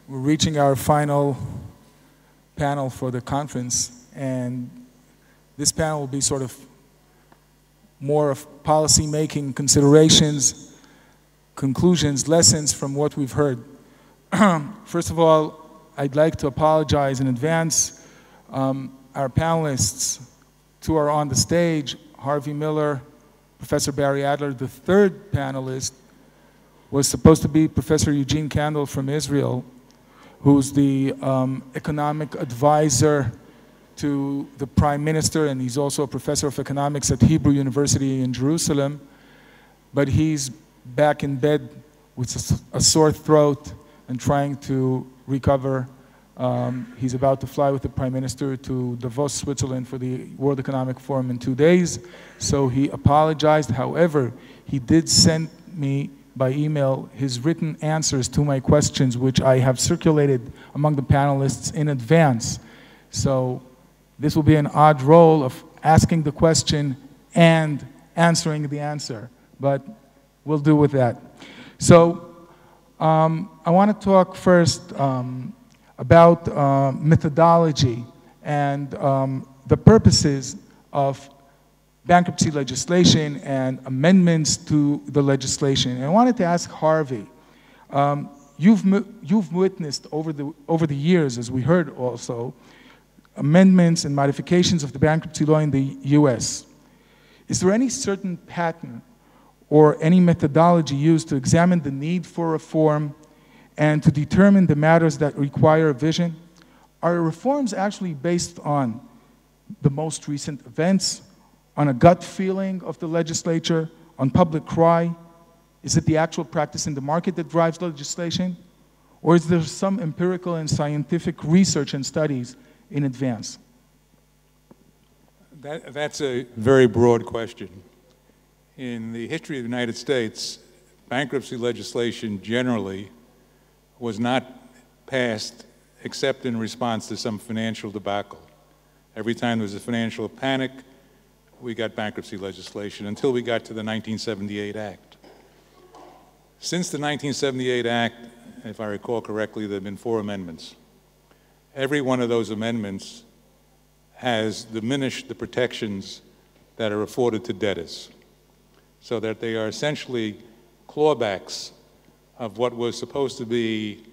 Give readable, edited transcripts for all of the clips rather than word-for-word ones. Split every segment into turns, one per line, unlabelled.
we're reaching our final panel for the conference, and this panel will be sort of more of policy-making considerations, conclusions, lessons from what we've heard. First of all, I'd like to apologize in advance. Our panelists, two are on the stage, Harvey Miller, Professor Barry Adler. The third panelist was supposed to be Professor Eugene Kandel from Israel, who's the economic advisor to the Prime Minister, and he's also a professor of economics at Hebrew University in Jerusalem. But he's back in bed with a sore throat and trying to recover. He's about to fly with the Prime Minister to Davos, Switzerland for the World Economic Forum in 2 days. So he apologized. However, he did send me by email his written answers to my questions, which I have circulated among the panelists in advance. So this will be an odd role of asking the question and answering the answer, but we'll do with that. So I want to talk first about methodology and the purposes of bankruptcy legislation and amendments to the legislation. And I wanted to ask Harvey, you've witnessed over the years, as we heard also, amendments and modifications of the bankruptcy law in the US. Is there any certain pattern or any methodology used to examine the need for reform and to determine the matters that require a vision? Are reforms actually based on the most recent events, on a gut feeling of the legislature, on public cry? Is it the actual practice in the market that drives legislation? Or is there some empirical and scientific research and studies in advance?
That's a very broad question. In the history of the United States, bankruptcy legislation generally was not passed except in response to some financial debacle. Every time there was a financial panic, we got bankruptcy legislation until we got to the 1978 Act. Since the 1978 Act, if I recall correctly, there have been 4 amendments. Every one of those amendments has diminished the protections that are afforded to debtors, so that they are essentially clawbacks of what was supposed to be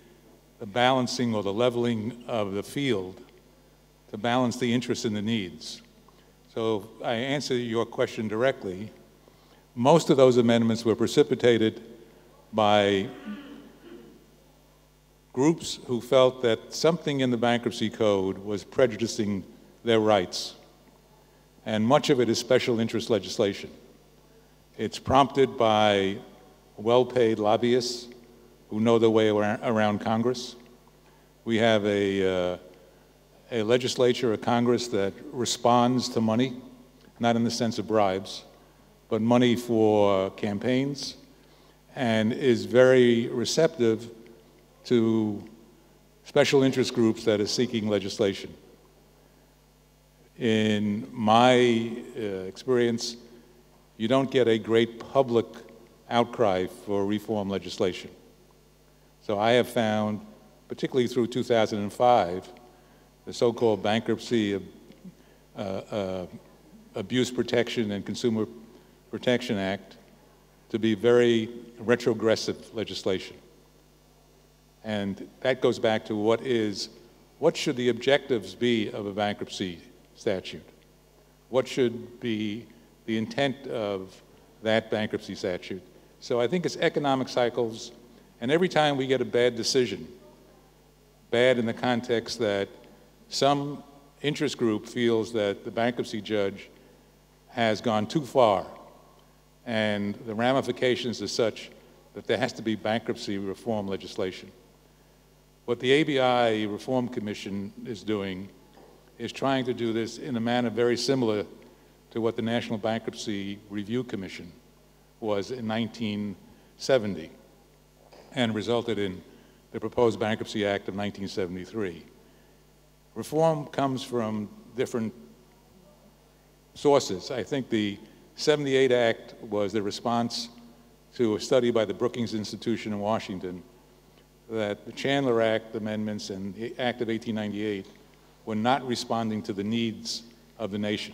the balancing or the leveling of the field to balance the interests and the needs. So I answer your question directly. Most of those amendments were precipitated by groups who felt that something in the bankruptcy code was prejudicing their rights. And much of it is special interest legislation. It's prompted by well-paid lobbyists who know their way around Congress. We have a legislature, a Congress that responds to money, not in the sense of bribes, but money for campaigns, and is very receptive to special interest groups that are seeking legislation. In my experience, you don't get a great public outcry for reform legislation. So I have found, particularly through 2005, the so-called Bankruptcy Abuse Protection and Consumer Protection Act to be very retrogressive legislation. And that goes back to what should the objectives be of a bankruptcy statute? What should be the intent of that bankruptcy statute? So I think it's economic cycles, and every time we get a bad decision, bad in the context that some interest group feels that the bankruptcy judge has gone too far, and the ramifications are such that there has to be bankruptcy reform legislation. What the ABI Reform Commission is doing is trying to do this in a manner very similar to what the National Bankruptcy Review Commission was in 1970 and resulted in the proposed Bankruptcy Act of 1973. Reform comes from different sources. I think the 78 Act was the response to a study by the Brookings Institution in Washington that the Chandler Act amendments and the Act of 1898 were not responding to the needs of the nation.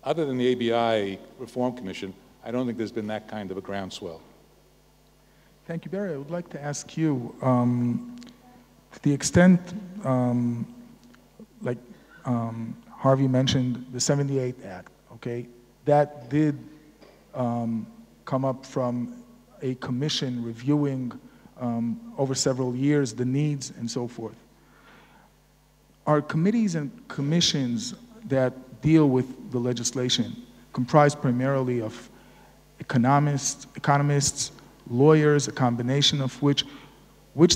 Other than the ABI Reform Commission, I don't think there's been that kind of a groundswell.
Thank you, Barry. I would like to ask you, to the extent, Harvey mentioned the 78 Act, okay? That did come up from a commission reviewing over several years the needs and so forth. Are committees and commissions that deal with the legislation comprised primarily of economists, lawyers, a combination of which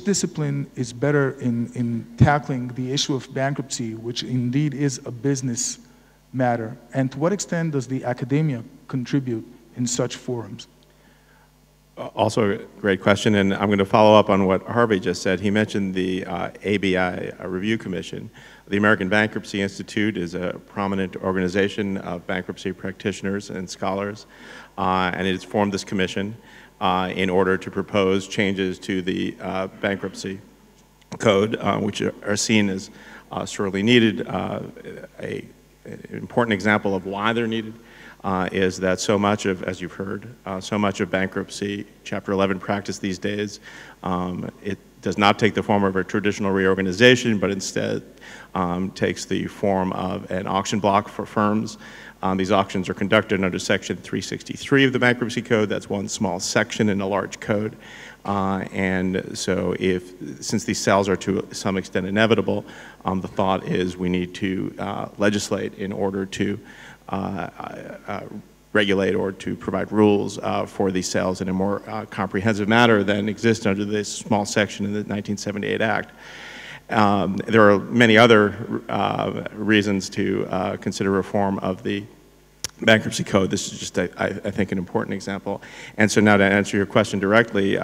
discipline is better in tackling the issue of bankruptcy, which indeed is a business matter? And to what extent does the academia contribute in such forums?
Also a great question, and I'm going to follow up on what Harvey just said. He mentioned the ABI Review Commission. The American Bankruptcy Institute is a prominent organization of bankruptcy practitioners and scholars, and it has formed this commission in order to propose changes to the bankruptcy code, which are seen as sorely needed. An important example of why they're needed is that so much of, as you've heard, so much of bankruptcy, Chapter 11 practice these days, it does not take the form of a traditional reorganization, but instead takes the form of an auction block for firms. These auctions are conducted under Section 363 of the Bankruptcy Code. That's one small section in a large code. And so since these sales are to some extent inevitable, the thought is we need to legislate in order to regulate or to provide rules for these sales in a more comprehensive manner than exists under this small section in the 1978 Act. There are many other reasons to consider reform of the bankruptcy code. This is just, I think, an important example. And so now to answer your question directly,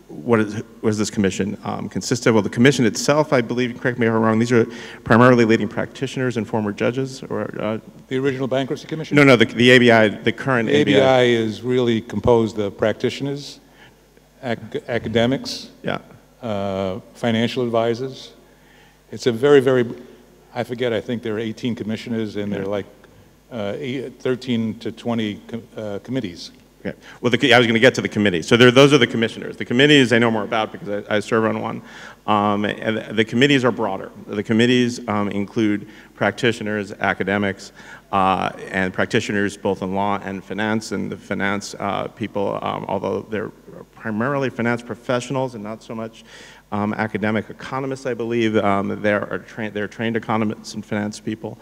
what does this commission consist of? Well, the commission itself, I believe, correct me if I'm wrong, these are primarily leading practitioners and former judges? Or
the original bankruptcy commission?
No, the ABI, the current ABI.
The ABI is really composed of practitioners, academics,
yeah,
financial advisors. It's a very, very, I forget, I think there are 18 commissioners and there are like 13 to 20 committees.
Okay. Well, I was going to get to the committee. So those are the commissioners. The committees I know more about because I serve on one. And the committees are broader. The committees include practitioners, academics, and practitioners both in law and finance. And the finance people, although they're primarily finance professionals and not so much academic economists, I believe, they're trained economists and finance people.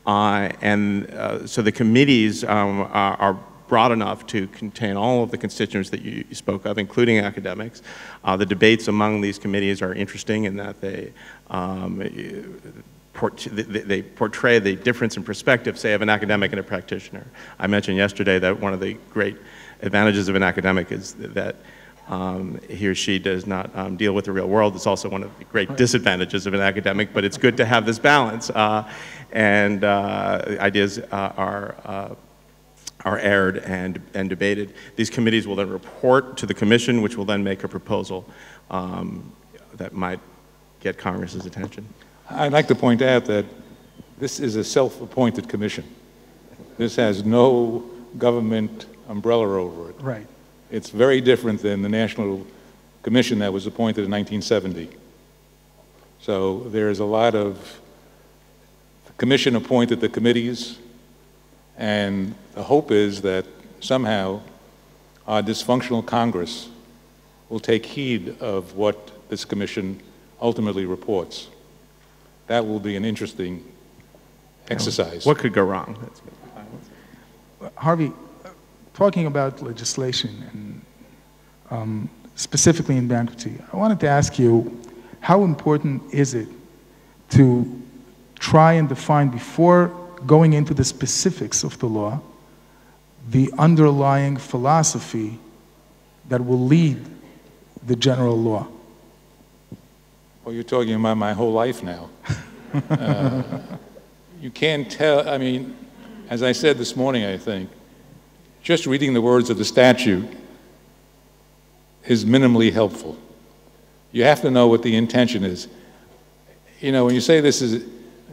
So the committees are broad enough to contain all of the constituents that you spoke of, including academics. The debates among these committees are interesting in that they portray the difference in perspective, say, of an academic and a practitioner. I mentioned yesterday that one of the great advantages of an academic is that he or she does not deal with the real world. It's also one of the great disadvantages of an academic, but it's good to have this balance. And ideas are aired and debated. These committees will then report to the commission, which will then make a proposal that might get Congress's attention.
I'd like to point out that this is a self-appointed commission. This has no government umbrella over it.
Right.
It's very different than the National Commission that was appointed in 1970. So there's a lot of, the commission appointed the committees, and the hope is that somehow our dysfunctional Congress will take heed of what this commission ultimately reports. That will be an interesting exercise.
What could go wrong?
Harvey, talking about legislation and specifically in bankruptcy, I wanted to ask you, how important is it to try and define, before going into the specifics of the law, the underlying philosophy that will lead the general law?
Well, you're talking about my whole life now. You can't tell, I mean, as I said this morning, I think, just reading the words of the statute is minimally helpful. You have to know what the intention is. You know, when you say this is,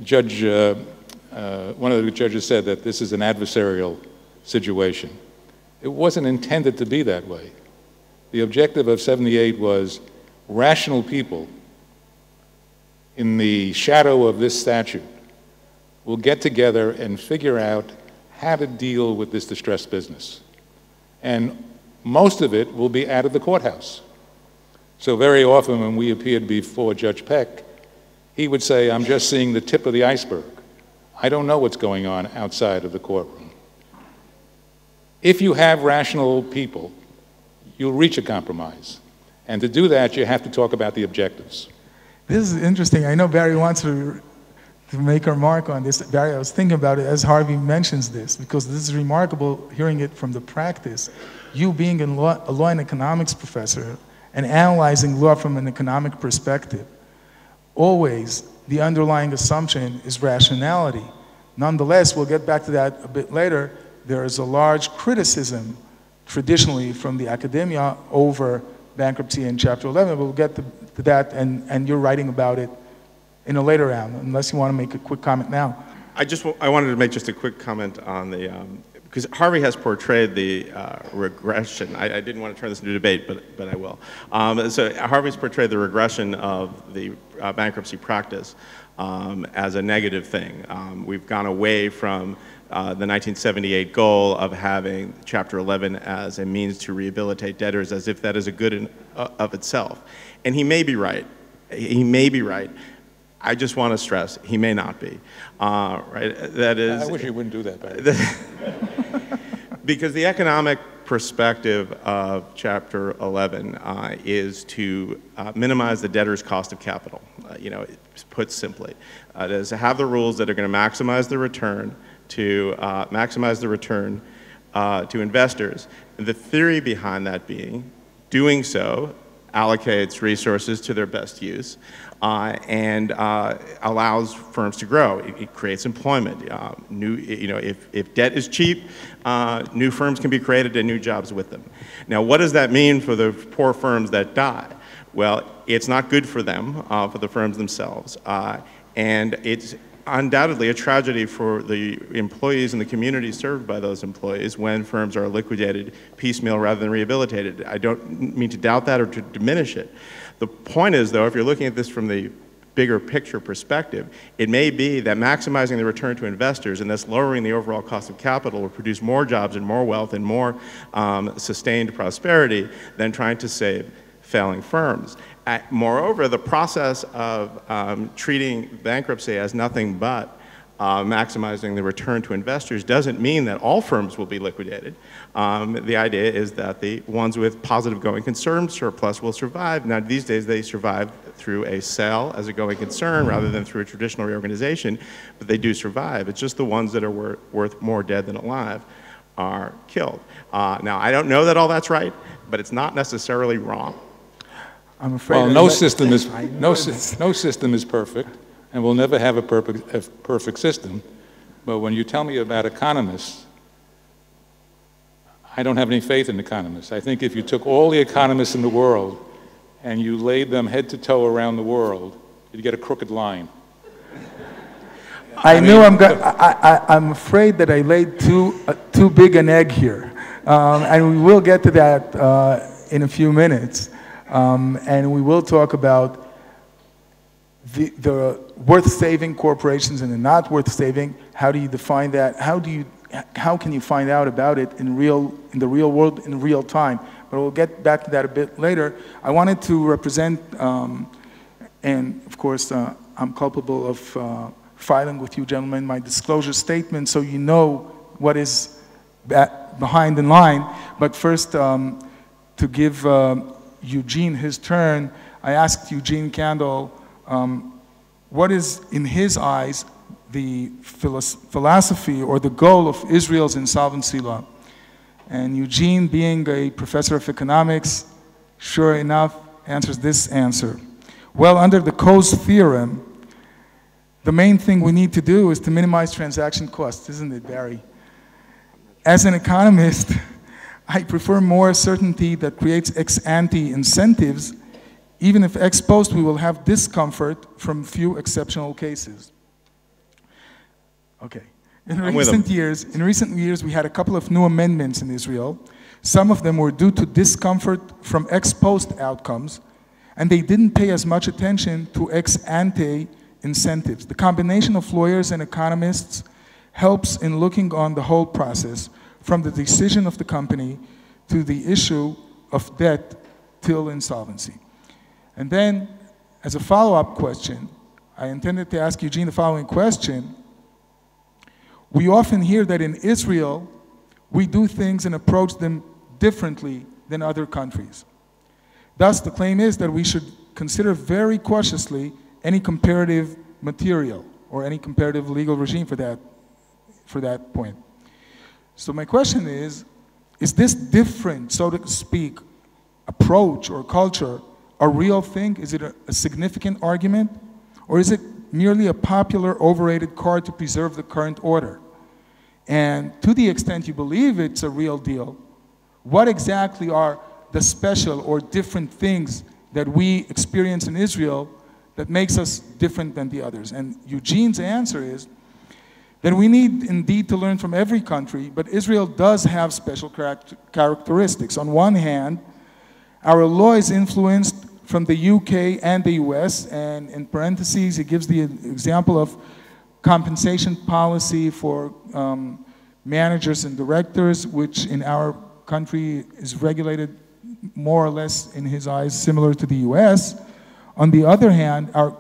one of the judges said that this is an adversarial situation. It wasn't intended to be that way. The objective of 78 was rational people in the shadow of this statute will get together and figure out how to deal with this distressed business. And most of it will be out of the courthouse. So very often when we appeared before Judge Peck, he would say, I'm just seeing the tip of the iceberg. I don't know what's going on outside of the courtroom. If you have rational people, you'll reach a compromise. And to do that, you have to talk about the objectives.
This is interesting. I know Barry wants to make a remark on this. Barry, I was thinking about it as Harvey mentions this, because this is remarkable hearing it from the practice. You being a law and economics professor and analyzing law from an economic perspective, always the underlying assumption is rationality. Nonetheless, we'll get back to that a bit later, there is a large criticism traditionally from the academia over bankruptcy in Chapter 11. We'll get to that, and you're writing about it in a later round, unless you want to make a quick comment now.
I wanted to make just a quick comment on the, because Harvey has portrayed the regression. I didn't want to turn this into a debate, but I will. So Harvey's portrayed the regression of the bankruptcy practice as a negative thing. We've gone away from the 1978 goal of having Chapter 11 as a means to rehabilitate debtors, as if that is a good in of itself. And he may be right. He may be right. I just want to stress, he may not be. Right? That is.
I wish he wouldn't do that, Barry.
Because the economic perspective of Chapter 11 is to minimize the debtor's cost of capital. You know, put simply, it is to have the rules that are going to maximize the return to to investors. The theory behind that being, doing so allocates resources to their best use and allows firms to grow. It creates employment. If debt is cheap, new firms can be created and new jobs with them. Now, what does that mean for the poor firms that die? Well, it's not good for them, for the firms themselves, and it's undoubtedly a tragedy for the employees and the community served by those employees when firms are liquidated piecemeal rather than rehabilitated. I don't mean to doubt that or to diminish it. The point is, though, if you're looking at this from the bigger picture perspective, it may be that maximizing the return to investors and thus lowering the overall cost of capital will produce more jobs and more wealth and more sustained prosperity than trying to save failing firms. Moreover, the process of treating bankruptcy as nothing but maximizing the return to investors doesn't mean that all firms will be liquidated. The idea is that the ones with positive going concern surplus will survive. Now, these days they survive through a sale as a going concern rather than through a traditional reorganization, but they do survive. It's just the ones that are worth more dead than alive are killed. Now, I don't know that all that's right, but it's not necessarily wrong.
I'm afraid.
Well, no system is perfect, and we'll never have a perfect system. But when you tell me about economists, I don't have any faith in economists. I think if you took all the economists in the world and you laid them head to toe around the world, you'd get a crooked line.
I'm afraid that I laid too big an egg here, and we will get to that in a few minutes. And we will talk about the worth-saving corporations and the not worth-saving. How do you define that? How can you find out about it in the real world in real time? But we'll get back to that a bit later. I wanted to represent, and of course, I'm culpable of filing with you gentlemen my disclosure statement, so you know what is behind in line. But first, to give Eugene his turn, I asked Eugene Kandel what is, in his eyes, the philosophy or the goal of Israel's insolvency law. And Eugene, being a professor of economics, sure enough, answers this answer. Well, under the Coase theorem, the main thing we need to do is to minimize transaction costs, isn't it, Barry? As an economist, I prefer more certainty that creates ex-ante incentives Even if ex post, we will have discomfort from few exceptional cases. Okay. In recent years, we had a couple of new amendments in Israel. Some of them were due to discomfort from ex post outcomes, and they didn't pay as much attention to ex ante incentives. The combination of lawyers and economists helps in looking on the whole process, from the decision of the company to the issue of debt till insolvency. And then, as a follow-up question, I intended to ask Eugene the following question. We often hear that in Israel, we do things and approach them differently than other countries. Thus, the claim is that we should consider very cautiously any comparative material or any comparative legal regime for that point. So my question is this different, so to speak, approach or culture a real thing? Is it a significant argument? Or is it merely a popular, overrated card to preserve the current order? And to the extent you believe it's a real deal, what exactly are the special or different things that we experience in Israel that makes us different than the others? And Eugene's answer is that we need indeed to learn from every country, but Israel does have special characteristics. On one hand, our law is influenced from the UK and the US, and in parentheses, he gives the example of compensation policy for managers and directors, which in our country is regulated more or less, in his eyes, similar to the US. On the other hand, our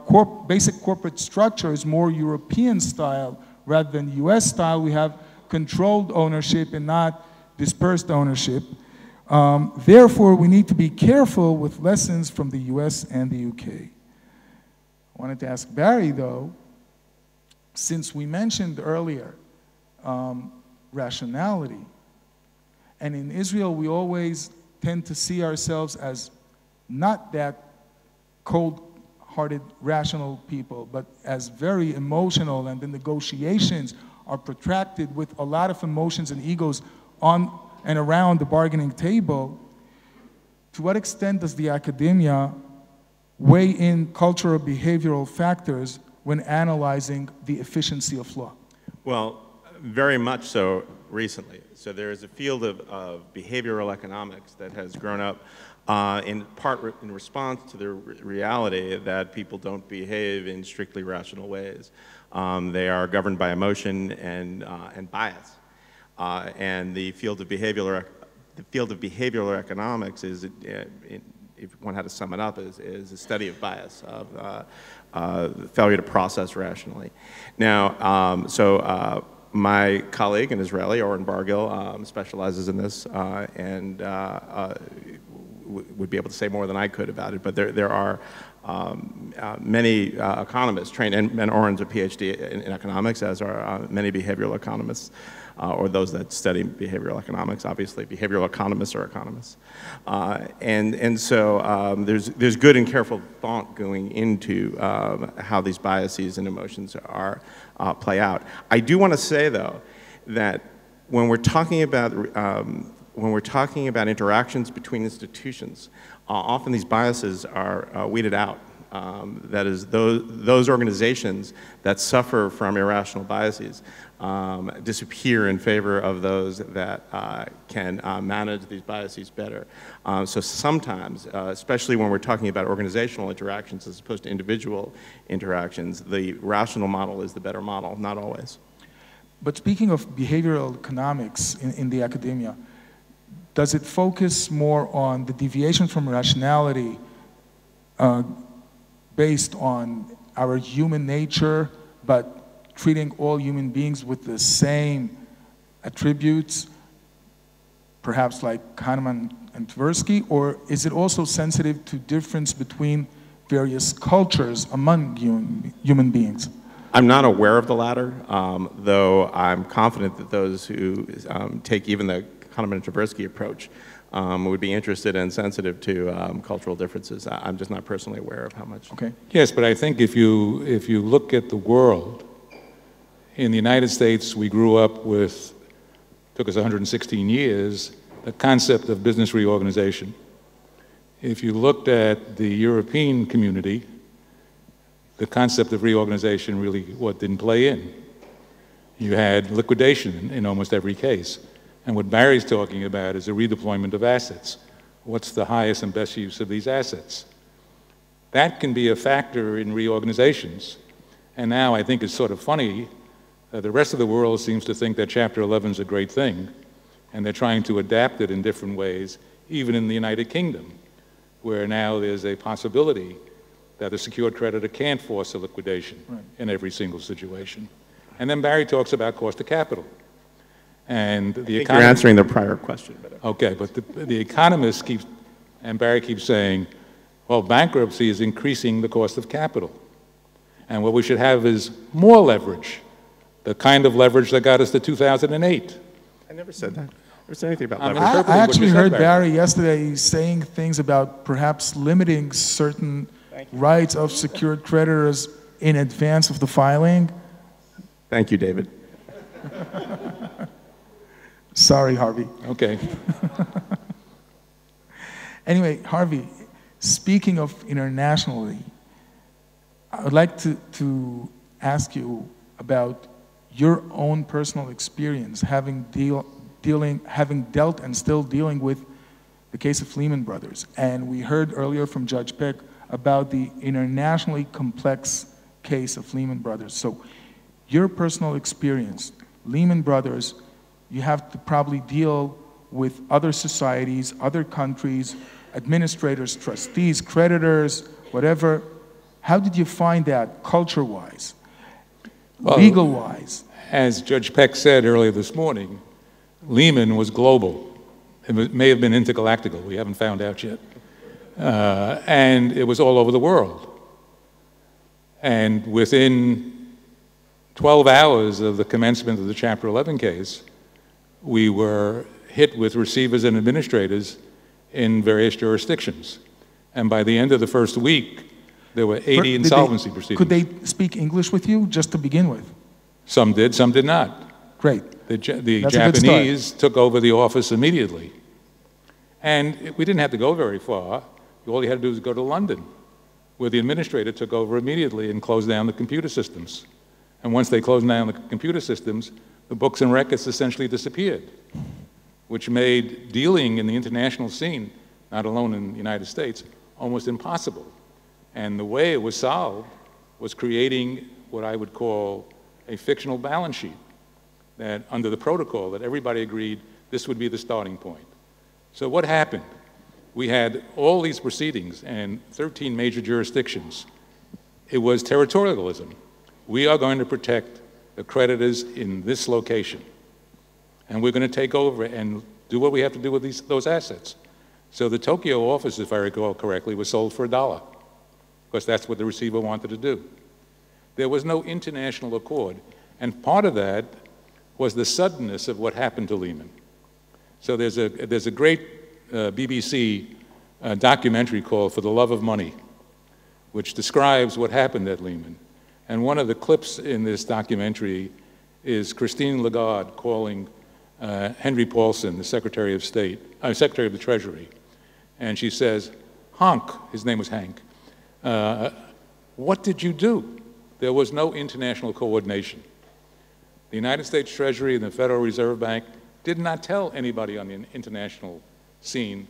basic corporate structure is more European style rather than US style. We have controlled ownership and not dispersed ownership. Therefore, we need to be careful with lessons from the US and the UK. I wanted to ask Barry, though, since we mentioned earlier rationality, and in Israel we always tend to see ourselves as not that cold-hearted, rational people, but as very emotional, and the negotiations are protracted with a lot of emotions and egos on and around the bargaining table. To what extent does the academia weigh in cultural behavioral factors when analyzing the efficiency of law?
Well, very much so recently. So there is a field of behavioral economics that has grown up in part in response to the reality that people don't behave in strictly rational ways. They are governed by emotion and bias. And the field of behavioral economics is, if one had to sum it up, is a study of bias, of failure to process rationally. Now, my colleague, an Israeli, Oren Bargil, specializes in this and would be able to say more than I could about it. But there are many economists trained, and Oren's a PhD in economics, as are many behavioral economists, or those that study behavioral economics. Obviously, behavioral economists are economists. So there's good and careful thought going into how these biases and emotions are play out. I do want to say, though, that when we're talking about interactions between institutions, often these biases are weeded out. That is, those organizations that suffer from irrational biases disappear in favor of those that can manage these biases better. So sometimes, especially when we're talking about organizational interactions as opposed to individual interactions, the rational model is the better model, not always.
But speaking of behavioral economics in the academia, does it focus more on the deviation from rationality based on our human nature, but treating all human beings with the same attributes, perhaps like Kahneman and Tversky, or is it also sensitive to difference between various cultures among human beings?
I'm not aware of the latter, though I'm confident that those who take even the Kahneman and Tversky approach would be interested and sensitive to cultural differences. I'm just not personally aware of how much.
Okay.
Yes, but I think if you look at the world, in the United States, we grew up with, took us 116 years, the concept of business reorganization. If you looked at the European community, the concept of reorganization really didn't play in. You had liquidation in almost every case. And what Barry's talking about is a redeployment of assets. What's the highest and best use of these assets? That can be a factor in reorganizations. And now I think it's sort of funny, the rest of the world seems to think that Chapter 11 is a great thing, and they're trying to adapt it in different ways, even in the United Kingdom, where now there's a possibility that a secured creditor can't force a liquidation in every single situation. And then Barry talks about cost of capital. And the
you're answering the prior question.
Okay, but the economist keeps, and Barry keeps saying, well, bankruptcy is increasing the cost of capital. And what we should have is more leverage, the kind of leverage that got us to 2008.
I never said that. I never said anything about
I'm
leverage.
interpreting
I
what
actually
you said,
heard
Barry.
Barry yesterday saying things about perhaps limiting certain rights of secured creditors in advance of the filing.
Thank you, David.
Sorry, Harvey.
Okay.
Anyway, Harvey, speaking of internationally, I would like to ask you about your own personal experience having dealt and still dealing with the case of Lehman Brothers. And we heard earlier from Judge Peck about the internationally complex case of Lehman Brothers. So your personal experience, Lehman Brothers, you have to probably deal with other societies, other countries, administrators, trustees, creditors, whatever. How did you find that culture-wise, legal-wise?
As Judge Peck said earlier this morning, Lehman was global. It may have been intergalactical. We haven't found out yet. And it was all over the world. And within 12 hours of the commencement of the Chapter 11 case, we were hit with receivers and administrators in various jurisdictions. And by the end of the first week, there were 80 insolvency proceedings.
Could they speak English with you, just to begin with?
Some did, some did not.
Great.
The
That's a good
Japanese took over the office immediately. And we didn't have to go very far. All you had to do was go to London, where the administrator took over immediately and closed down the computer systems. And once they closed down the computer systems, the books and records essentially disappeared, which made dealing in the international scene, not alone in the United States, almost impossible. And the way it was solved was creating what I would call a fictional balance sheet, that under the protocol that everybody agreed this would be the starting point. So what happened? We had all these proceedings and 13 major jurisdictions. It was territorialism. We are going to protect the creditors in this location. And we're going to take over and do what we have to do with those assets. So the Tokyo office, if I recall correctly, was sold for $1, because that's what the receiver wanted to do. There was no international accord. And part of that was the suddenness of what happened to Lehman. So there's a great BBC documentary called For the Love of Money, which describes what happened at Lehman. And one of the clips in this documentary is Christine Lagarde calling Henry Paulson, the Secretary of State, Secretary of the Treasury. And she says, "Honk," his name was Hank, "what did you do?" There was no international coordination. The United States Treasury and the Federal Reserve Bank did not tell anybody on the international scene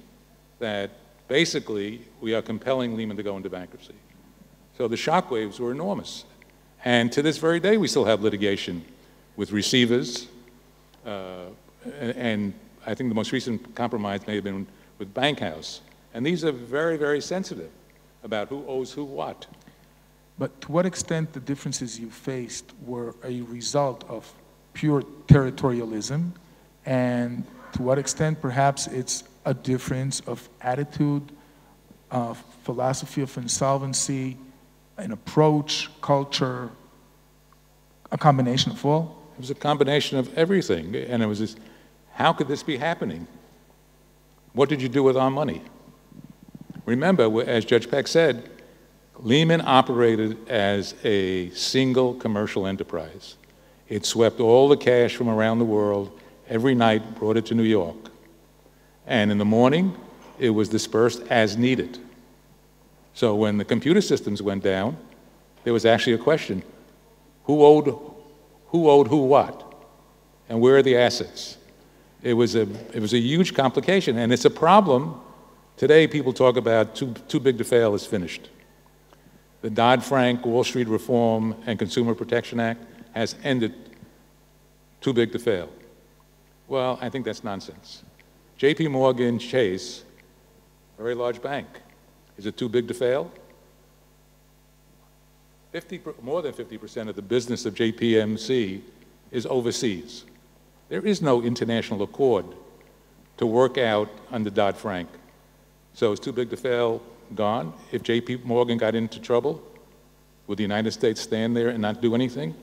that basically we are compelling Lehman to go into bankruptcy. So the shockwaves were enormous. And to this very day, we still have litigation with receivers. And I think the most recent compromise may have been with Bankhouse. And these are very, very sensitive about who owes who what.
But to what extent the differences you faced were a result of pure territorialism, and to what extent perhaps it's a difference of attitude, philosophy of insolvency, an approach, culture, a combination of all?
It was a combination of everything. And it was this, how could this be happening? What did you do with our money? Remember, as Judge Peck said, Lehman operated as a single commercial enterprise. It swept all the cash from around the world every night, brought it to New York. And in the morning, it was dispersed as needed. So when the computer systems went down, there was actually a question, who owed who what? And where are the assets? It was a huge complication, and it's a problem. Today, people talk about too big to fail is finished. The Dodd-Frank Wall Street Reform and Consumer Protection Act has ended too big to fail. Well, I think that's nonsense. JP Morgan Chase, a very large bank, is it too big to fail? More than 50% of the business of JPMC is overseas. There is no international accord to work out under Dodd-Frank. So is too big to fail gone? If JP Morgan got into trouble, would the United States stand there and not do anything?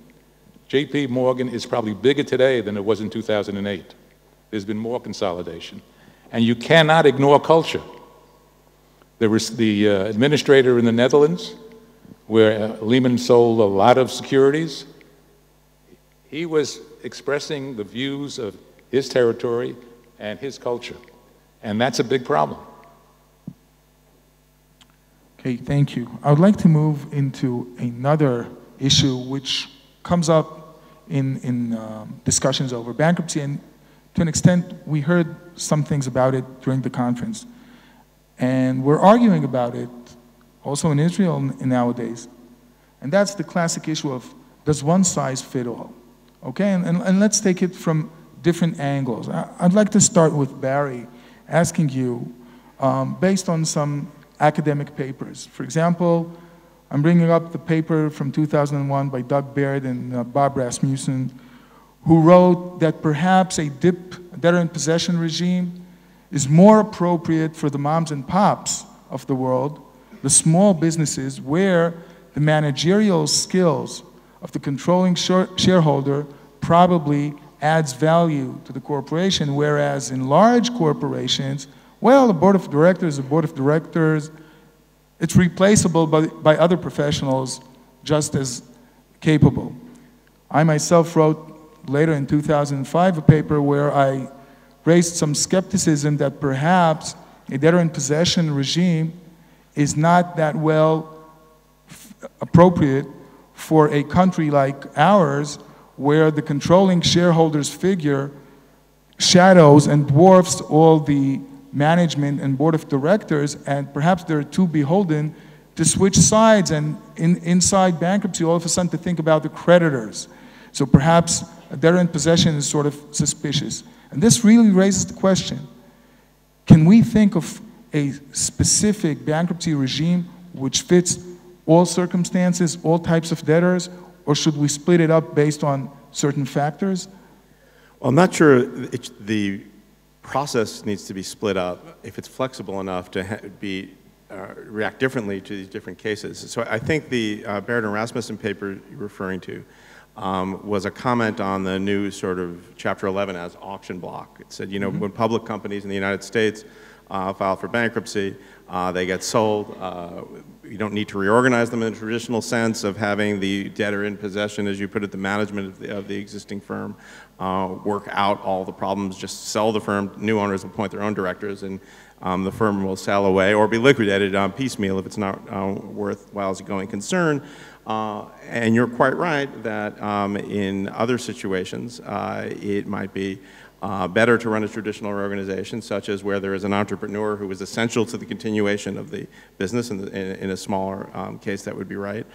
JP Morgan is probably bigger today than it was in 2008. There's been more consolidation. And you cannot ignore culture. There was the administrator in the Netherlands, where Lehman sold a lot of securities. He was expressing the views of his territory and his culture. And that's a big problem.
Okay, thank you. I would like to move into another issue which comes up in discussions over bankruptcy, and to an extent, we heard some things about it during the conference. And we're arguing about it also in Israel nowadays. And that's the classic issue of, does one size fit all? Okay, and let's take it from different angles. I'd like to start with Barry, asking you, based on some academic papers. For example, I'm bringing up the paper from 2001 by Doug Baird and Bob Rasmussen, who wrote that perhaps a debtor-in-possession regime is more appropriate for the moms and pops of the world, the small businesses where the managerial skills of the controlling shareholder probably adds value to the corporation, whereas in large corporations, well, the board of directors, it's replaceable by other professionals just as capable. I myself wrote later in 2005 a paper where I raised some skepticism that perhaps a debtor-in-possession regime is not that well appropriate for a country like ours, where the controlling shareholders figure shadows and dwarfs all the management and board of directors, and perhaps they're too beholden to switch sides and inside bankruptcy all of a sudden to think about the creditors. So perhaps a debtor-in-possession is sort of suspicious. And this really raises the question, can we think of a specific bankruptcy regime which fits all circumstances, all types of debtors, or should we split it up based on certain factors?
Well, I'm not sure the process needs to be split up if it's flexible enough to react differently to these different cases. So I think the Baird and Rasmussen paper you're referring to was a comment on the new sort of Chapter 11 as auction block. It said, you know, when public companies in the United States file for bankruptcy, they get sold. You don't need to reorganize them in the traditional sense of having the debtor in possession, as you put it, the management of the existing firm, work out all the problems, just sell the firm. New owners will appoint their own directors, and the firm will sell away or be liquidated on piecemeal if it's not worthwhile as a going concern. And you're quite right that in other situations, it might be better to run a traditional organization, such as where there is an entrepreneur who is essential to the continuation of the business. In a smaller case, that would be right.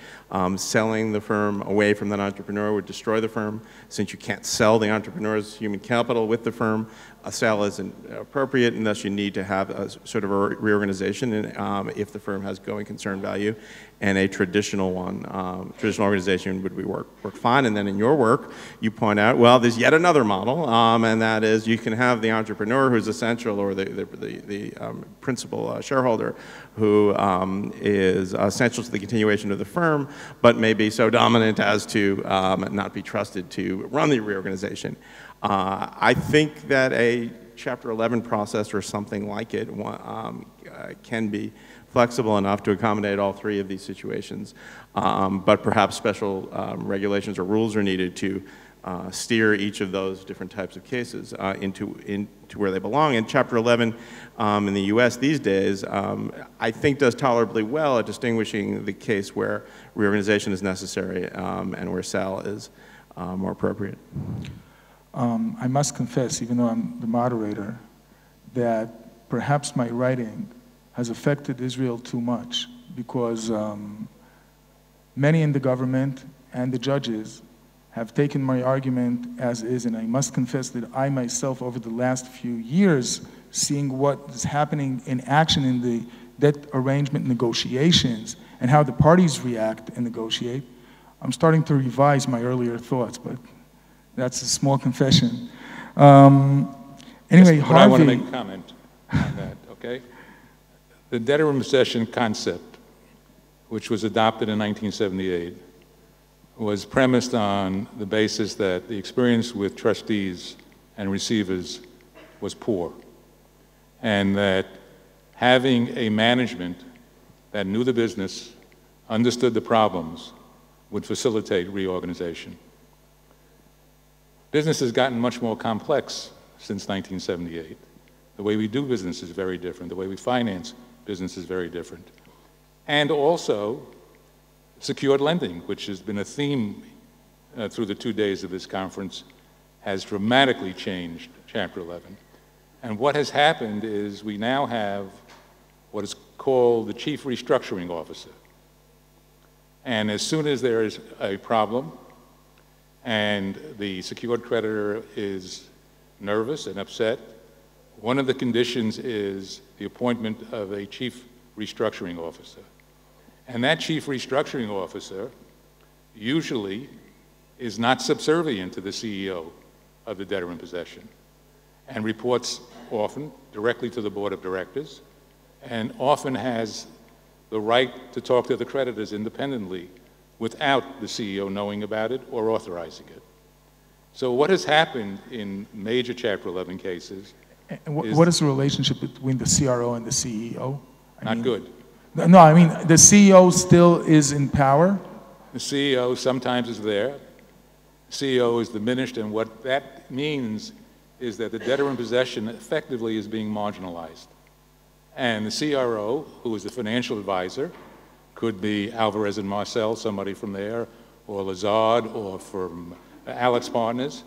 Selling the firm away from that entrepreneur would destroy the firm. Since you can't sell the entrepreneur's human capital with the firm, a sale isn't appropriate, and thus you need to have a sort of a reorganization if the firm has going concern value. And a traditional one, traditional organization would work fine. And then in your work, you point out, well, there's yet another model, and that is you can have the entrepreneur who's essential, or the principal shareholder who is essential to the continuation of the firm, but may be so dominant as to not be trusted to run the reorganization. I think that a Chapter 11 process or something like it can be flexible enough to accommodate all three of these situations, but perhaps special regulations or rules are needed to steer each of those different types of cases into where they belong. And Chapter 11 in the U.S. these days, I think, does tolerably well at distinguishing the case where reorganization is necessary and where sale is more appropriate.
I must confess, even though I'm the moderator, that perhaps my writing has affected Israel too much, because many in the government and the judges have taken my argument as is, and I must confess that I myself, over the last few years, seeing what is happening in action in the debt arrangement negotiations and how the parties react and negotiate, I'm starting to revise my earlier thoughts, but that's a small confession. Anyway,
But
Harvey,
I want to make a comment on that, okay? The debtor in possession concept, which was adopted in 1978, was premised on the basis that the experience with trustees and receivers was poor, and that having a management that knew the business, understood the problems, would facilitate reorganization. Business has gotten much more complex since 1978. The way we do business is very different. The way we finance business is very different. And also, secured lending, which has been a theme through the 2 days of this conference, has dramatically changed Chapter 11. And what has happened is we now have what is called the Chief Restructuring Officer. And as soon as there is a problem and the secured creditor is nervous and upset, one of the conditions is the appointment of a Chief Restructuring Officer. And that Chief Restructuring Officer usually is not subservient to the CEO of the debtor in possession, and reports often directly to the Board of Directors, and often has the right to talk to the creditors independently without the CEO knowing about it or authorizing it. So what has happened in major Chapter 11 cases
and what is the relationship between the CRO and the CEO?
not good.
No, I mean, the CEO still is in power?
The CEO sometimes is there. The CEO is diminished, and what that means is that the debtor in possession effectively is being marginalized. And the CRO, who is the financial advisor, could be Alvarez and Marcel, somebody from there, or Lazard, or from Alex Partners.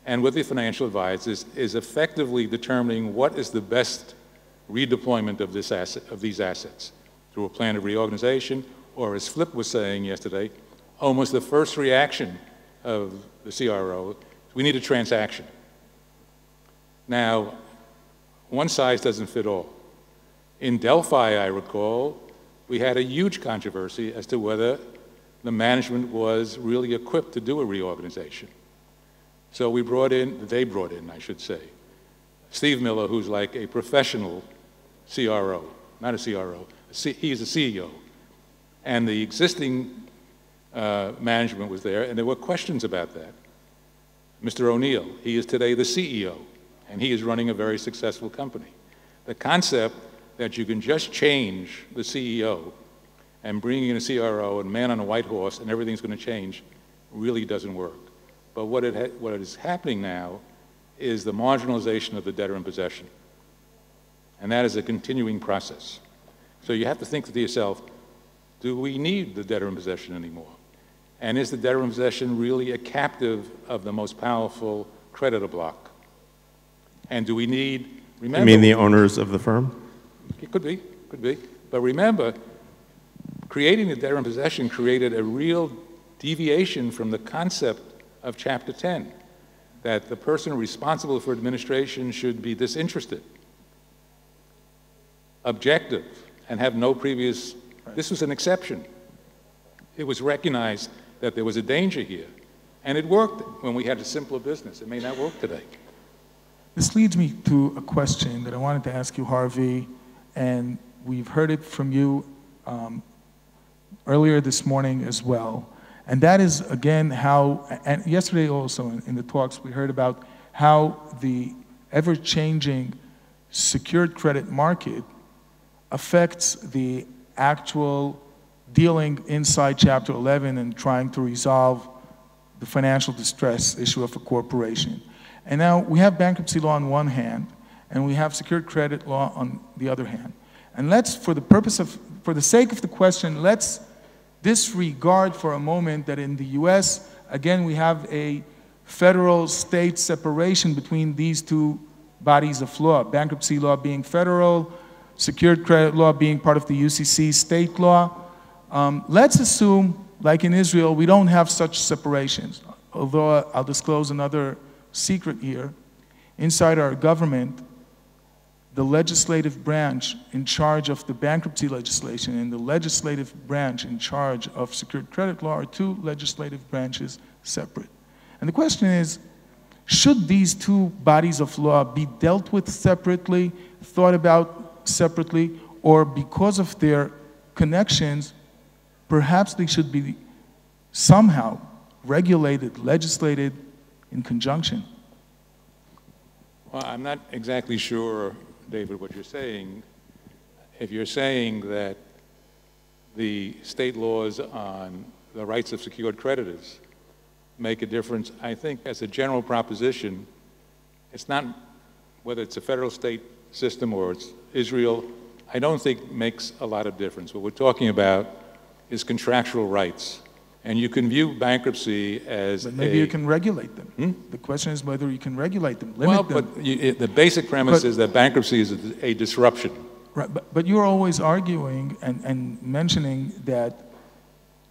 And with the financial advisors is effectively determining what is the best redeployment of this asset, of these assets, through a plan of reorganization, or as Flip was saying yesterday, almost the first reaction of the CRO, we need a transaction. Now, one size doesn't fit all. In Delphi, I recall, we had a huge controversy as to whether the management was really equipped to do a reorganization. So they brought in, I should say, Steve Miller, who's like a professional CRO, not a CRO, he's a CEO. And the existing management was there, and there were questions about that. Mr. O'Neill, he is today the CEO, and he is running a very successful company. The concept that you can just change the CEO and bring in a CRO and man on a white horse and everything's going to change really doesn't work. But what is happening now is the marginalization of the debtor in possession. And that is a continuing process. So you have to think to yourself, do we need the debtor in possession anymore? And is the debtor in possession really a captive of the most powerful creditor block? And do we need, remember—
You mean the owners of the firm?
It could be, could be. But remember, creating the debtor in possession created a real deviation from the concept of Chapter 10, that the person responsible for administration should be disinterested, objective, and have no previous— This was an exception. It was recognized that there was a danger here. And it worked when we had a simpler business. It may not work today.
This leads me to a question that I wanted to ask you, Harvey, and we've heard it from you earlier this morning as well. And that is, again, how, and yesterday also in the talks, we heard about how the ever-changing secured credit market affects the actual dealing inside Chapter 11 and trying to resolve the financial distress issue of a corporation. And now we have bankruptcy law on one hand, and we have secured credit law on the other hand. And let's, for the sake of the question, let's disregard for a moment that in the US, again, we have a federal-state separation between these two bodies of law, bankruptcy law being federal, secured credit law being part of the UCC state law. Let's assume, like in Israel, we don't have such separations. Although I'll disclose another secret here. Inside our government, the legislative branch in charge of the bankruptcy legislation and the legislative branch in charge of secured credit law are two legislative branches separate. And the question is, should these two bodies of law be dealt with separately, thought about separately, or because of their connections, perhaps they should be somehow regulated, legislated in conjunction?
Well, I'm not exactly sure, David, what you're saying. If you're saying that the state laws on the rights of secured creditors make a difference, I think as a general proposition, it's not whether it's a federal state system or it's Israel, I don't think makes a lot of difference. What we're talking about is contractual rights. And you can view bankruptcy as
but maybe you can regulate them. The question is whether you can regulate them, limit them.
But the basic premise is that bankruptcy is a disruption.
Right, but you're always arguing and mentioning that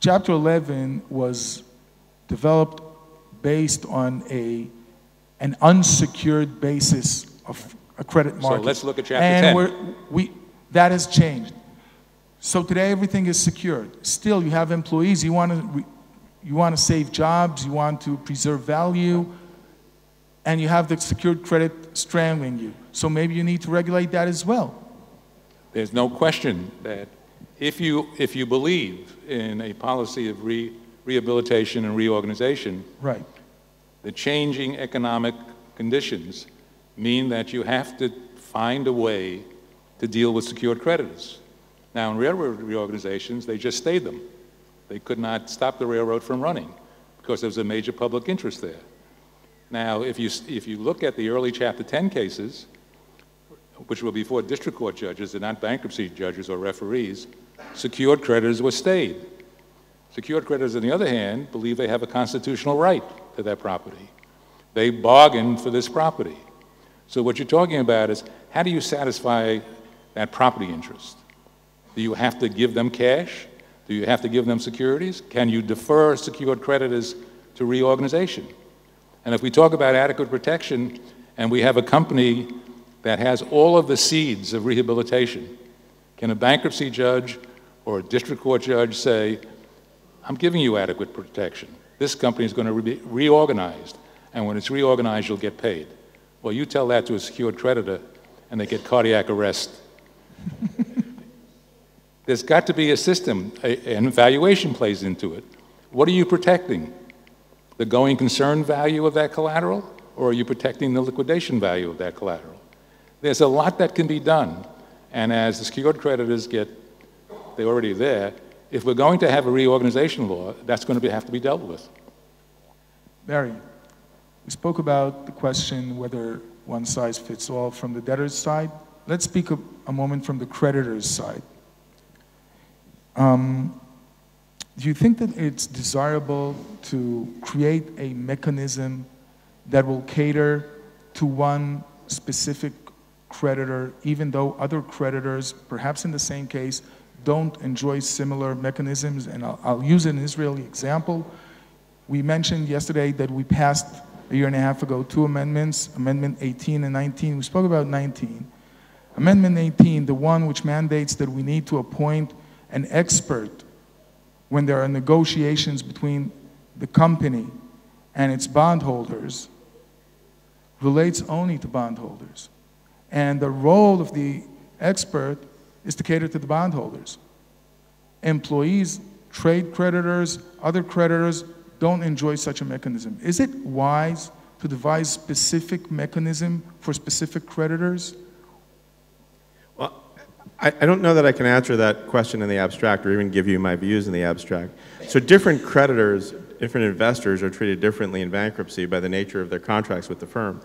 Chapter 11 was developed based on an unsecured basis of a credit market.
So let's look at Chapter 10.
That has changed. So today everything is secured. Still, you have employees. You want to save jobs. You want to preserve value, and you have the secured credit strangling you. So maybe you need to regulate that as well.
There's no question that if you believe in a policy of rehabilitation and reorganization,
right,
the changing economic conditions mean that you have to find a way to deal with secured creditors. Now, in railroad reorganizations, they just stayed them. They could not stop the railroad from running because there was a major public interest there. Now, if you look at the early Chapter 10 cases, which were before district court judges and not bankruptcy judges or referees, secured creditors were stayed. Secured creditors, on the other hand, believe they have a constitutional right to that property. They bargained for this property. So what you're talking about is, how do you satisfy that property interest? Do you have to give them cash? Do you have to give them securities? Can you defer secured creditors to reorganization? And if we talk about adequate protection, and we have a company that has all of the seeds of rehabilitation, can a bankruptcy judge or a district court judge say, I'm giving you adequate protection. This company is going to be reorganized, and when it's reorganized, you'll get paid. Well, you tell that to a secured creditor, and they get cardiac arrest. There's got to be a system, an evaluation plays into it. What are you protecting? The going concern value of that collateral, or are you protecting the liquidation value of that collateral? There's a lot that can be done, and as the secured creditors they're already there, if we're going to have a reorganization law, that's going to have to be dealt with.
Barry, we spoke about the question whether one size fits all from the debtor's side. Let's speak a moment from the creditor's side. Do you think that it's desirable to create a mechanism that will cater to one specific creditor, even though other creditors, perhaps in the same case, don't enjoy similar mechanisms? And I'll use an Israeli example. We mentioned yesterday that we passed a year and a half ago 2 amendments, Amendment 18 and 19. We spoke about 19. Amendment 18, the one which mandates that we need to appoint an expert when there are negotiations between the company and its bondholders, relates only to bondholders. And the role of the expert is to cater to the bondholders. Employees, trade creditors, other creditors don't enjoy such a mechanism. Is it wise to devise specific mechanism for specific creditors?
Well, I don't know that I can answer that question in the abstract or even give you my views in the abstract. So different creditors different investors are treated differently in bankruptcy by the nature of their contracts with the firm.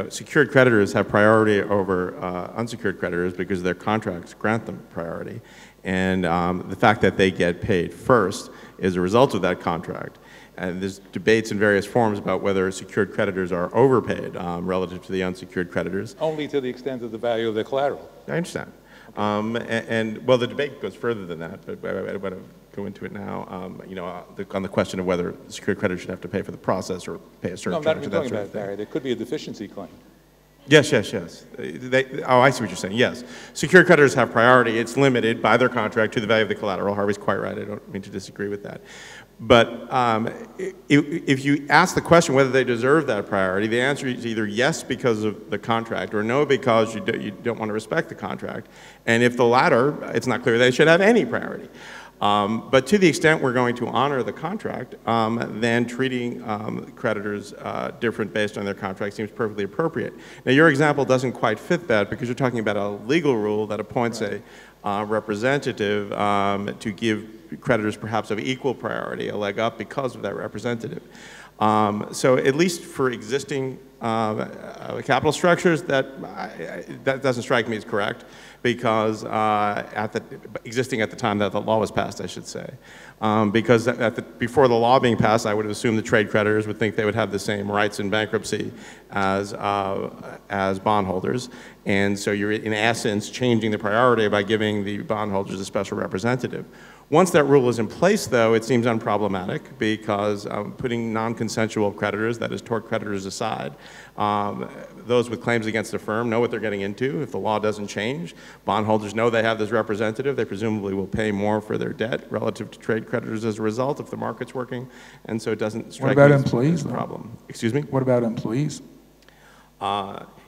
Secured creditors have priority over unsecured creditors because their contracts grant them priority. And the fact that they get paid first is a result of that contract. And there's debates in various forms about whether secured creditors are overpaid relative to the unsecured creditors.
Only to the extent of the value of the collateral.
I understand. Well, the debate goes further than that, but I don't want to go into it now. On the question of whether the secured creditor should have to pay for the process or pay a certain charge.
No, I'm not talking about that. There could be a deficiency claim.
Yes. I see what you're saying. Yes. Secured creditors have priority. It's limited by their contract to the value of the collateral. Harvey's quite right. I don't mean to disagree with that. But if you ask the question whether they deserve that priority, the answer is either yes because of the contract or no because you don't want to respect the contract. And if the latter, it's not clear they should have any priority. But to the extent we're going to honor the contract, then treating creditors different based on their contract seems perfectly appropriate. Now, your example doesn't quite fit that because you're talking about a legal rule that appoints a representative to give creditors perhaps of equal priority a leg up because of that representative. So at least for existing capital structures, that doesn't strike me as correct because existing at the time that the law was passed, I should say. Because before the law being passed, I would have assumed the trade creditors would think they would have the same rights in bankruptcy as bondholders. And so you're, in essence, changing the priority by giving the bondholders a special representative. Once that rule is in place, though, it seems unproblematic because putting non-consensual creditors, that is tort creditors aside, those with claims against the firm know what they're getting into. If the law doesn't change, bondholders know they have this representative. They presumably will pay more for their debt relative to trade creditors as a result if the market's working. And so it doesn't strike me as a problem. Excuse me?
What about employees?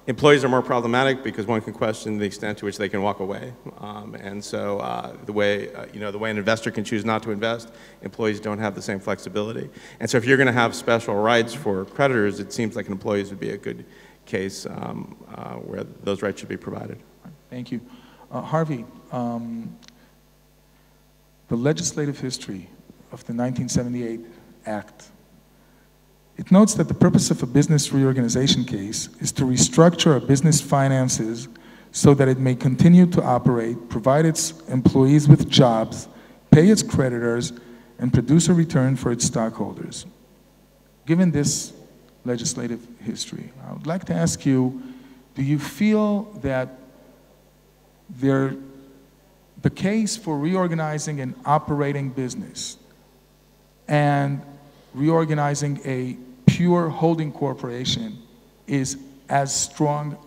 Employees are more problematic because one can question the extent to which they can walk away, and so the way an investor can choose not to invest, employees don't have the same flexibility. And so if you're going to have special rights for creditors, it seems like employees would be a good case where those rights should be provided.
Thank you, Harvey. The legislative history of the 1978 Act. It notes that the purpose of a business reorganization case is to restructure a business finances so that it may continue to operate, provide its employees with jobs, pay its creditors, and produce a return for its stockholders. Given this legislative history, I would like to ask you, do you feel that the case for reorganizing an operating business and reorganizing a pure holding corporation is as strong?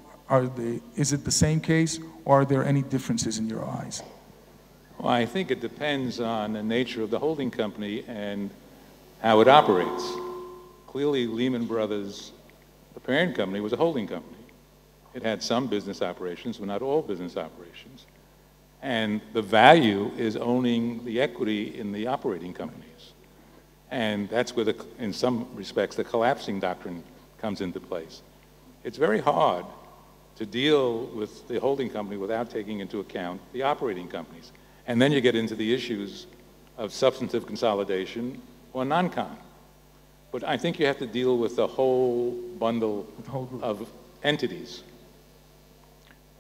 Is it the same case, or are there any differences in your eyes?
Well, I think it depends on the nature of the holding company and how it operates. Clearly, Lehman Brothers, the parent company, was a holding company. It had some business operations, but not all business operations. And the value is owning the equity in the operating companies. And that's where, in some respects, the collapsing doctrine comes into place. It's very hard to deal with the holding company without taking into account the operating companies. And then you get into the issues of substantive consolidation or non-con. But I think you have to deal with the whole bundle of entities.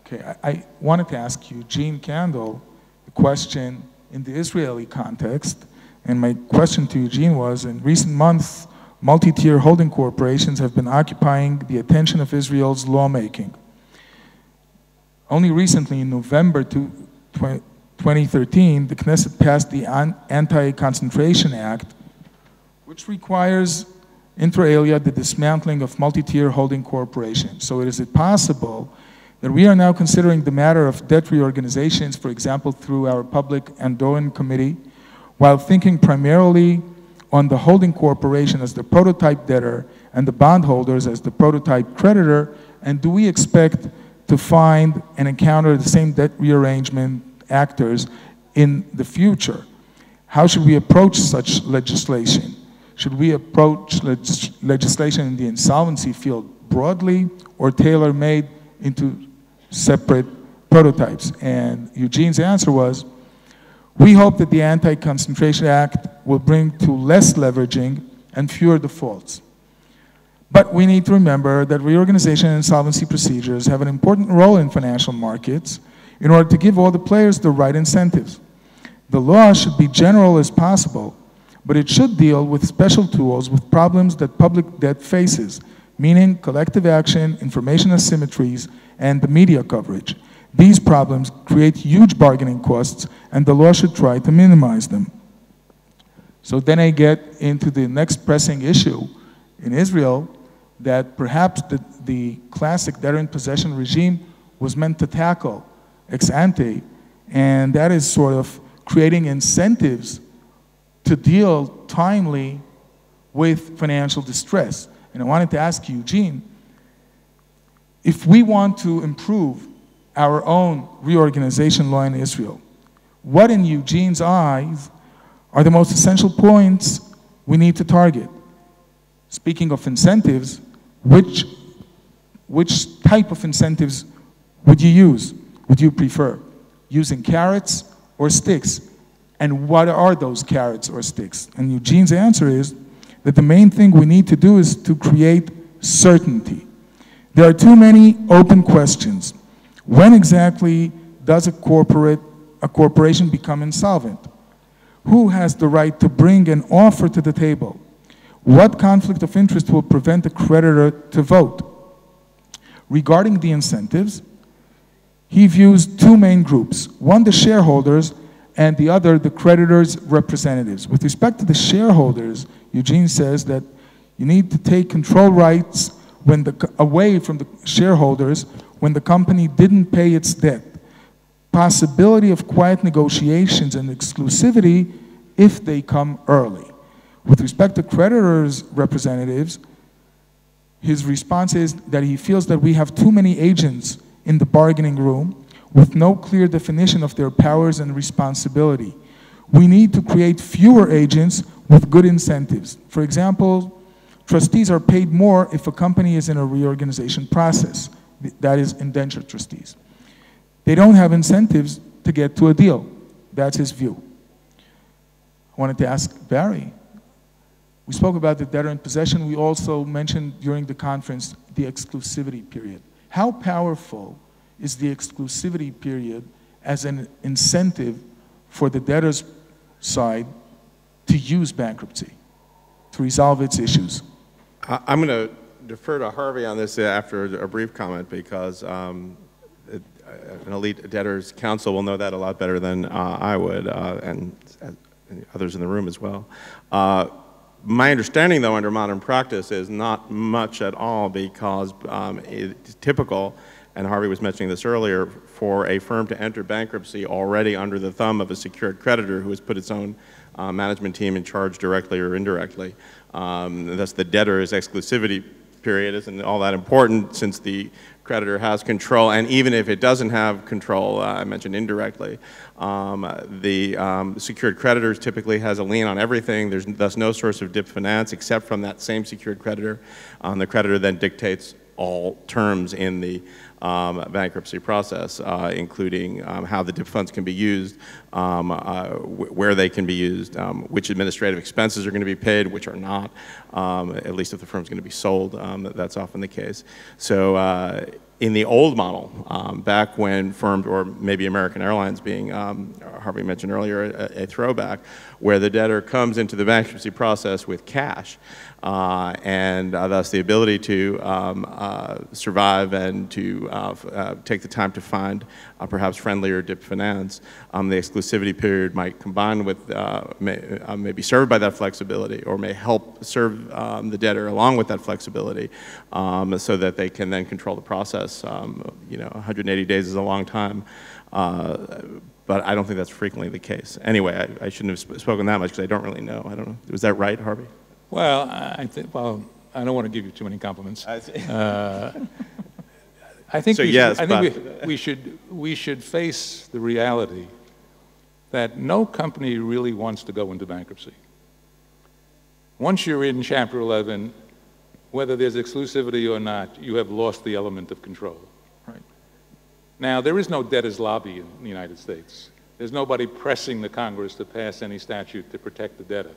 Okay, I wanted to ask you, Gene Kandel, a question in the Israeli context. And my question to Eugene was, in recent months, multi-tier holding corporations have been occupying the attention of Israel's lawmaking. Only recently, in November 2013, the Knesset passed the Anti-Concentration Act, which requires inter alia the dismantling of multi-tier holding corporations. So is it possible that we are now considering the matter of debt reorganizations, for example, through our Public Andoan Committee, while thinking primarily on the holding corporation as the prototype debtor and the bondholders as the prototype creditor? And do we expect to find and encounter the same debt rearrangement actors in the future? How should we approach such legislation? Should we approach legislation in the insolvency field broadly or tailor-made into separate prototypes? And Eugene's answer was, we hope that the Anti-Concentration Act will bring to less leveraging and fewer defaults. But we need to remember that reorganization and insolvency procedures have an important role in financial markets in order to give all the players the right incentives. The law should be general as possible, but it should deal with special tools with problems that public debt faces, meaning collective action, information asymmetries, and the media coverage. These problems create huge bargaining costs, and the law should try to minimize them. So then I get into the next pressing issue in Israel, that perhaps the classic debtor-in-possession regime was meant to tackle ex ante, and that is sort of creating incentives to deal timely with financial distress. And I wanted to ask Eugene, if we want to improve our own reorganization law in Israel, what in Eugene's eyes are the most essential points we need to target? Speaking of incentives, which type of incentives would you use? Would you prefer using carrots or sticks? And what are those carrots or sticks? And Eugene's answer is that the main thing we need to do is to create certainty. There are too many open questions. When exactly does a corporation become insolvent? Who has the right to bring an offer to the table? What conflict of interest will prevent a creditor to vote? Regarding the incentives, he views two main groups, one the shareholders and the other the creditors' representatives. With respect to the shareholders, Eugene says that you need to take control rights away from the shareholders when the company didn't pay its debt. Possibility of quiet negotiations and exclusivity if they come early. With respect to creditors' representatives, his response is that he feels that we have too many agents in the bargaining room with no clear definition of their powers and responsibility. We need to create fewer agents with good incentives. For example, trustees are paid more if a company is in a reorganization process. That is, indentured trustees. They don't have incentives to get to a deal. That's his view. I wanted to ask Barry. We spoke about the debtor in possession. We also mentioned during the conference the exclusivity period. How powerful is the exclusivity period as an incentive for the debtor's side to use bankruptcy, to resolve its issues?
I'm going to defer to Harvey on this after a brief comment, because an elite debtors counsel will know that a lot better than I would, and others in the room as well. My understanding, though, under modern practice is not much at all, because it's typical, and Harvey was mentioning this earlier, for a firm to enter bankruptcy already under the thumb of a secured creditor who has put its own management team in charge directly or indirectly. Thus, the debtor's exclusivity period isn't all that important, since the creditor has control, and even if it doesn't have control, I mentioned indirectly, the secured creditors typically has a lien on everything. There's thus no source of dip finance except from that same secured creditor. The creditor then dictates all terms in the bankruptcy process, including how the dip funds can be used, where they can be used, which administrative expenses are going to be paid, which are not, at least if the firm's going to be sold. That's often the case. So in the old model, back when firms, or maybe American Airlines being, Harvey mentioned earlier, a throwback, where the debtor comes into the bankruptcy process with cash, and thus the ability to survive and to take the time to find perhaps friendlier dip finance. The exclusivity period might combine with, may be served by that flexibility, or may help serve the debtor along with that flexibility, so that they can then control the process. 180 days is a long time, but I don't think that's frequently the case. Anyway, I shouldn't have spoken that much, because I don't really know. I don't know. Was that right, Harvey?
Well, I don't want to give you too many compliments. I think, we should face the reality that no company really wants to go into bankruptcy. Once you're in Chapter 11, whether there's exclusivity or not, you have lost the element of control. Right. Now, there is no debtors' lobby in the United States. There's nobody pressing the Congress to pass any statute to protect the debtor.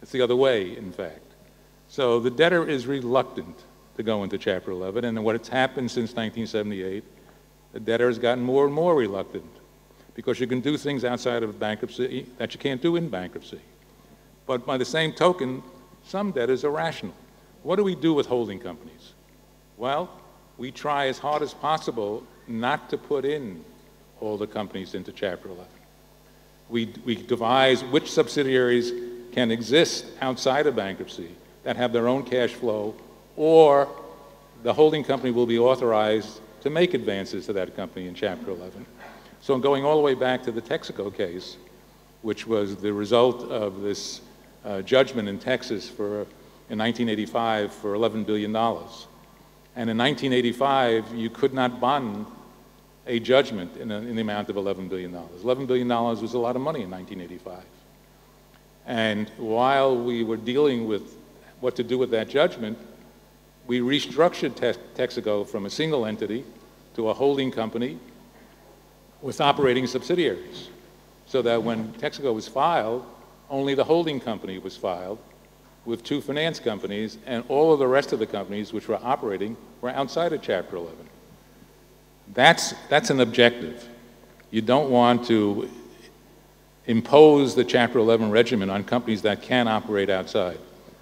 It's the other way, in fact. So the debtor is reluctant to go into Chapter 11, and what has happened since 1978, the debtor has gotten more and more reluctant because you can do things outside of bankruptcy that you can't do in bankruptcy. But by the same token, some debtors are rational. What do we do with holding companies? Well, we try as hard as possible not to put in all the companies into Chapter 11. We devise which subsidiaries can exist outside of bankruptcy that have their own cash flow, or the holding company will be authorized to make advances to that company in Chapter 11. So going all the way back to the Texaco case, which was the result of this judgment in Texas in 1985 for $11 billion. And in 1985, you could not bond a judgment in the amount of $11 billion. $11 billion was a lot of money in 1985. And while we were dealing with what to do with that judgment, we restructured Texaco from a single entity to a holding company with operating subsidiaries, so that when Texaco was filed, only the holding company was filed with 2 finance companies, and all of the rest of the companies which were operating were outside of Chapter 11. That's an objective. You don't want to impose the Chapter 11 regimen on companies that can operate outside.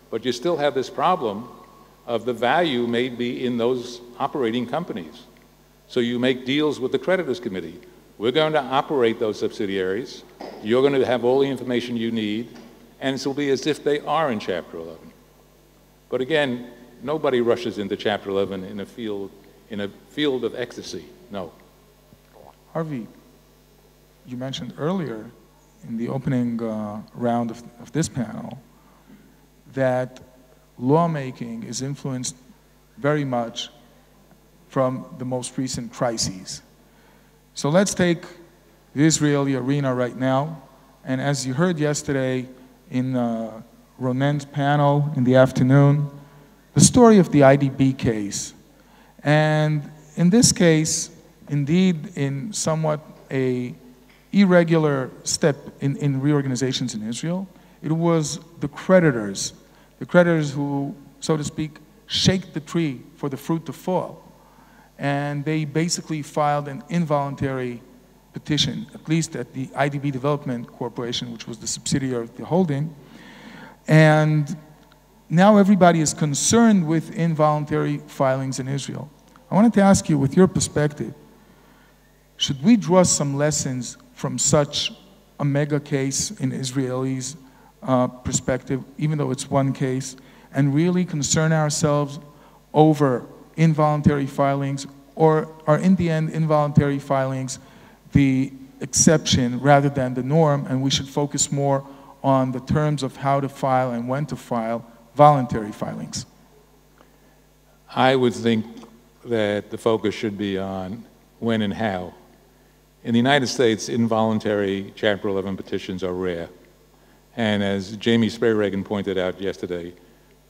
But you still have this problem of the value may be in those operating companies. So you make deals with the creditors committee. We're going to operate those subsidiaries. You're going to have all the information you need, and it will be as if they are in Chapter 11. But again, nobody rushes into Chapter 11 in a field of ecstasy. No.
Harvey, you mentioned earlier in the opening round of this panel that lawmaking is influenced very much from the most recent crises. So let's take the Israeli arena right now, and as you heard yesterday in Ronen's panel in the afternoon, the story of the IDB case. And in this case, indeed, in somewhat a irregular step in reorganizations in Israel, it was the creditors who, so to speak, shake the tree for the fruit to fall. And they basically filed an involuntary petition, at least at the IDB Development Corporation, which was the subsidiary of the holding. And now everybody is concerned with involuntary filings in Israel. I wanted to ask you, with your perspective, should we draw some lessons from such a mega case in Israelis' perspective, even though it's one case, and really concern ourselves over involuntary filings, or are in the end involuntary filings the exception rather than the norm, and we should focus more on the terms of how to file and when to file voluntary filings?
I would think that the focus should be on when and how. In the United States, involuntary Chapter 11 petitions are rare. And as Jamie Spray-Regan pointed out yesterday,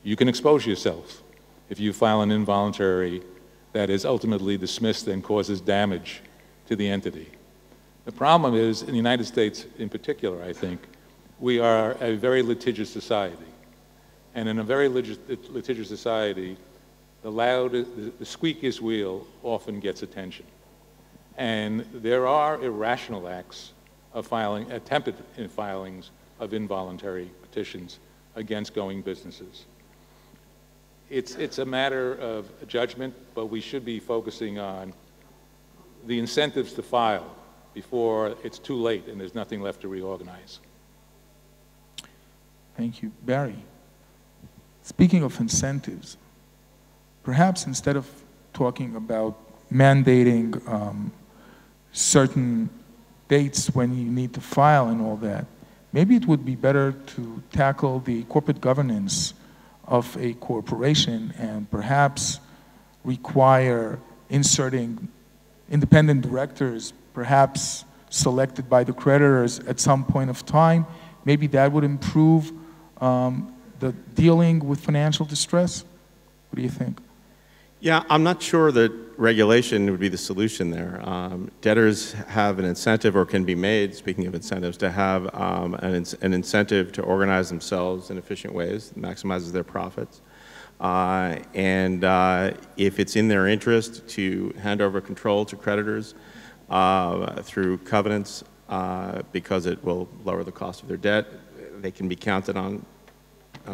you can expose yourself if you file an involuntary that is ultimately dismissed and causes damage to the entity. The problem is, in the United States in particular, I think, we are a very litigious society. And in a very litigious society, the squeakiest wheel often gets attention. And there are irrational acts of attempted filings of involuntary petitions against going businesses. It's a matter of judgment, but we should be focusing on the incentives to file before it's too late and there's nothing left to reorganize.
Thank you. Barry, speaking of incentives, perhaps instead of talking about mandating certain dates when you need to file and all that, maybe it would be better to tackle the corporate governance of a corporation and perhaps require inserting independent directors, perhaps selected by the creditors at some point of time. Maybe that would improve the dealing with financial distress. What do you think?
Yeah, I'm not sure that regulation would be the solution there. Debtors have an incentive, or can be made, speaking of incentives, to have an incentive to organize themselves in efficient ways that maximizes their profits. And if it's in their interest to hand over control to creditors through covenants, because it will lower the cost of their debt, they can be counted on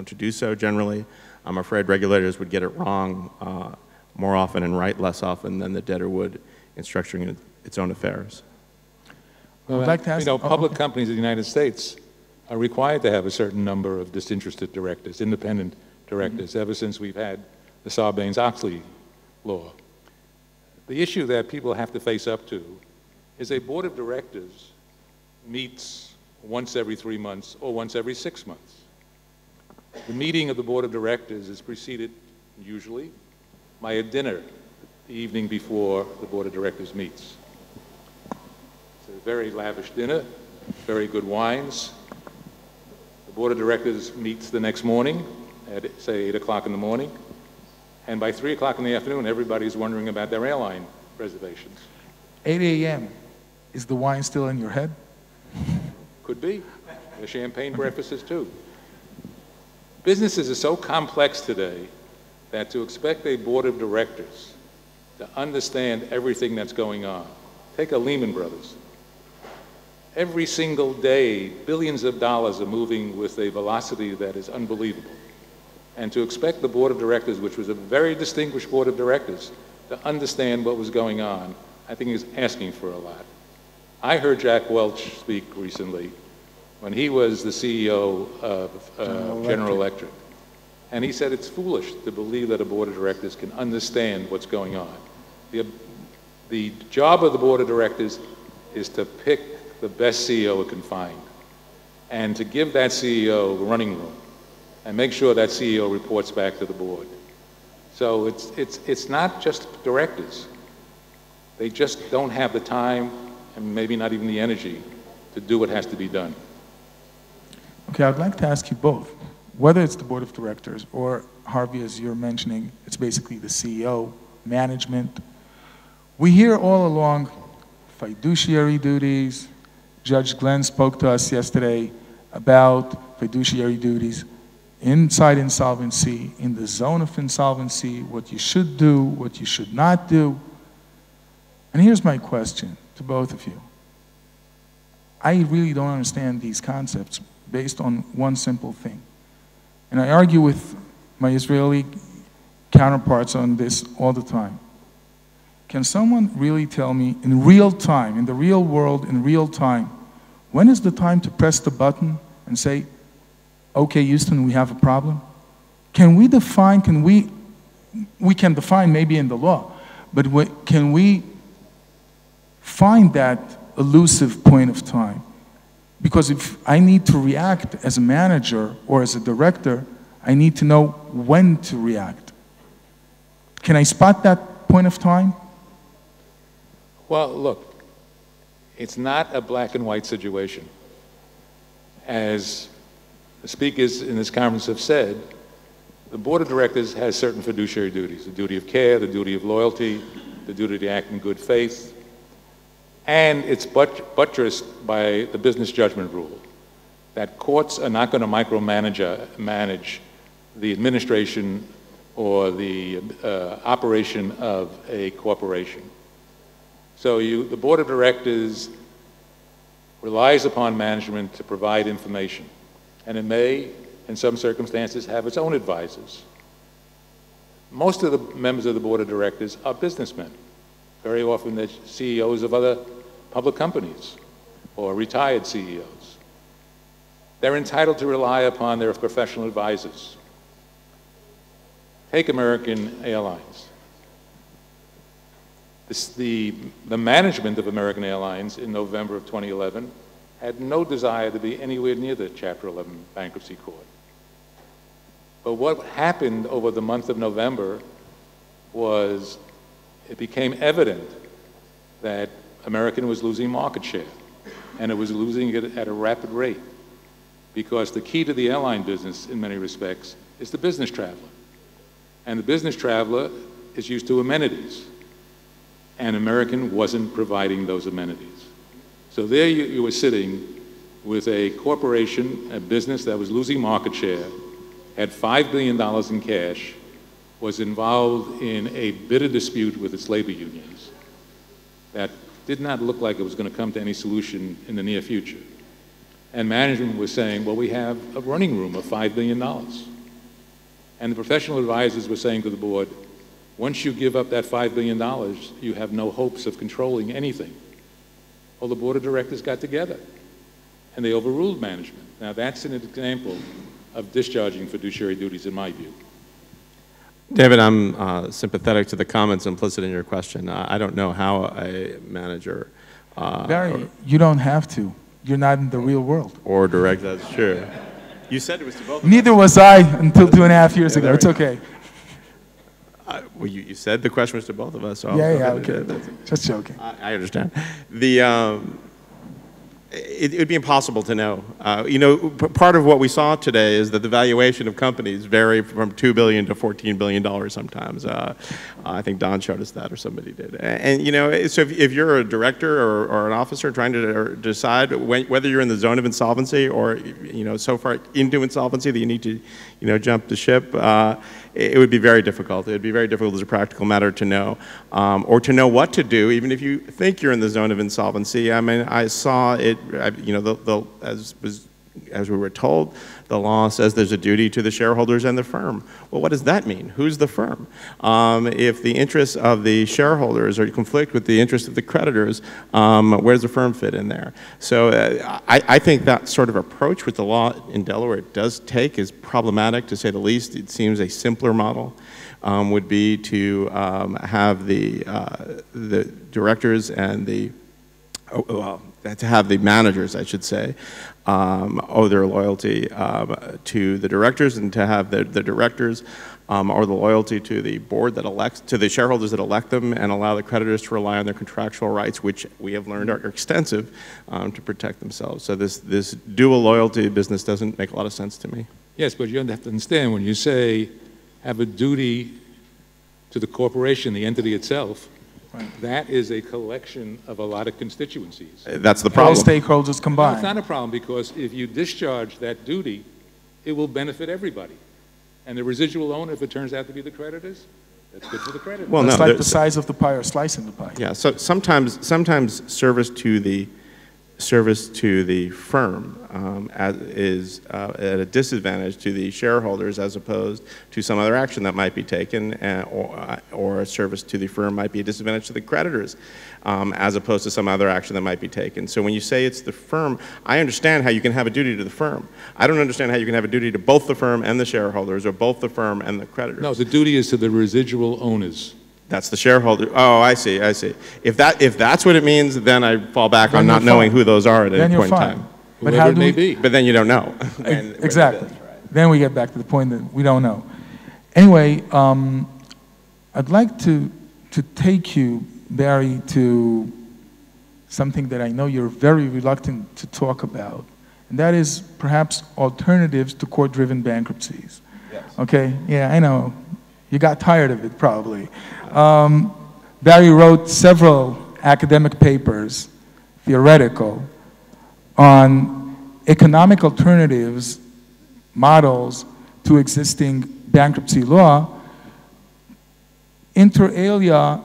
to do so generally. I'm afraid regulators would get it wrong more often and right less often than the debtor would in structuring its own affairs.
Well, I'd like to ask,
public companies in the United States are required to have a certain number of disinterested directors, independent directors, ever since we've had the Sarbanes-Oxley law. The issue that people have to face up to is a board of directors meets once every 3 months or once every 6 months. The meeting of the board of directors is preceded, usually, by a dinner the evening before the board of directors meets. It's a very lavish dinner, very good wines. The board of directors meets the next morning at, say, 8 o'clock in the morning, and by 3 o'clock in the afternoon, everybody's wondering about their airline reservations.
8 a.m., is the wine still in your head?
Could be. The champagne breakfasts too. Businesses are so complex today that to expect a board of directors to understand everything that's going on. Take a Lehman Brothers. Every single day, billions of dollars are moving with a velocity that is unbelievable. And to expect the board of directors, which was a very distinguished board of directors, to understand what was going on, I think is asking for a lot. I heard Jack Welch speak recently when he was the CEO of General Electric. And he said it's foolish to believe that a board of directors can understand what's going on. The job of the board of directors is to pick the best CEO it can find and to give that CEO the running room and make sure that CEO reports back to the board. So it's not just directors. They just don't have the time and maybe not even the energy to do what has to be done.
Okay, I'd like to ask you both, whether it's the board of directors or Harvey, as you're mentioning, it's basically the CEO, management. We hear all along fiduciary duties. Judge Glenn spoke to us yesterday about fiduciary duties inside insolvency, in the zone of insolvency, what you should do, what you should not do. And here's my question to both of you. I really don't understand these concepts based on one simple thing. And I argue with my Israeli counterparts on this all the time. Can someone really tell me in real time, in the real world, in real time, when is the time to press the button and say, okay, Houston, we have a problem? Can we define, we can define maybe in the law, but can we find that elusive point of time? Because if I need to react as a manager or as a director, I need to know when to react. Can I spot that point of time?
Well, look, it's not a black and white situation. As the speakers in this conference have said, the board of directors has certain fiduciary duties, the duty of care, the duty of loyalty, the duty to act in good faith, and it's buttressed by the business judgment rule that courts are not going to manage the administration or the operation of a corporation. So the board of directors relies upon management to provide information, and it may, in some circumstances, have its own advisors. Most of the members of the board of directors are businessmen. Very often they're CEOs of other public companies or retired CEOs. They're entitled to rely upon their professional advisors. Take American Airlines. The management of American Airlines in November of 2011 had no desire to be anywhere near the Chapter 11 bankruptcy court. But what happened over the month of November was it became evident that American was losing market share, and it was losing it at a rapid rate, because the key to the airline business in many respects is the business traveler. And the business traveler is used to amenities, and American wasn't providing those amenities. So there you were sitting with a corporation, a business that was losing market share, had $5 billion in cash, was involved in a bitter dispute with its labor unions that did not look like it was going to come to any solution in the near future. And management was saying, well, we have a running room of $5 billion. And the professional advisors were saying to the board, once you give up that $5 billion, you have no hopes of controlling anything. Well, the board of directors got together and they overruled management. Now that's an example of discharging fiduciary duties in my view.
David, I'm sympathetic to the comments implicit in your question. I don't know how a manager
Barry, you don't have to. You're not in the real world.
or direct, that's true. You said it was to both of us.
Neither was I until 2.5 years ago. It's okay.
Well, you said the question was to both of us. So
Yeah, okay. Just joking.
I understand. It would be impossible to know. You know, part of what we saw today is that the valuation of companies vary from $2 billion to $14 billion sometimes. I think Don showed us that, or somebody did. And you know, so if you're a director or an officer trying to decide whether you're in the zone of insolvency or, you know, so far into insolvency that you need to, you know, jump the ship, it would be very difficult. It would be very difficult as a practical matter to know, or to know what to do, even if you think you're in the zone of insolvency. I mean, I saw it, you know, as we were told, the law says there's a duty to the shareholders and the firm. Well, what does that mean? Who's the firm? If the interests of the shareholders are conflict with the interests of the creditors, where does the firm fit in there? So I think that sort of approach which the law in Delaware does take is problematic, to say the least. It seems a simpler model would be to have the directors and the to have the managers, I should say, owe their loyalty to the directors, and to have the directors or the loyalty to the board that elects, to the shareholders that elect them, and allow the creditors to rely on their contractual rights, which we have learned are extensive, to protect themselves. So this dual loyalty business doesn't make a lot of sense to me.
Yes, but you have to understand, when you say have a duty to the corporation, the entity itself, right, that is a collection of a lot of constituencies.
That's the
All
problem.
stakeholders
No,
combined.
it's not a problem, because if you discharge that duty, it will benefit everybody. And the residual owner, if it turns out to be the creditors, that's good for the creditors.
Well,
It's
no,
like the size of the pie or slicing the pie.
Yeah, so sometimes service to the firm is at a disadvantage to the shareholders, as opposed to some other action that might be taken, or a service to the firm might be a disadvantage to the creditors, as opposed to some other action that might be taken. So when you say it's the firm, I understand how you can have a duty to the firm. I don't understand how you can have a duty to both the firm and the shareholders, or both the firm and the creditors.
No, the duty is to the residual owners.
That's the shareholder. Oh, I see, I see. If that's what it means, then I fall back on not
you're
knowing
fine.
who those are at
Then
any
you're
point in
fine.
time.
But
Whoever
how
it
do
may
we,
be.
But then you don't know.
exactly. Then we get back to the point that we don't know. Anyway, I'd like to take you, Barry, to something that I know you're very reluctant to talk about, and that is perhaps alternatives to court-driven bankruptcies.
Yes.
Okay? Yeah, I know. You got tired of it, probably. Barry wrote several academic papers, theoretical, on economic alternatives, models to existing bankruptcy law, inter alia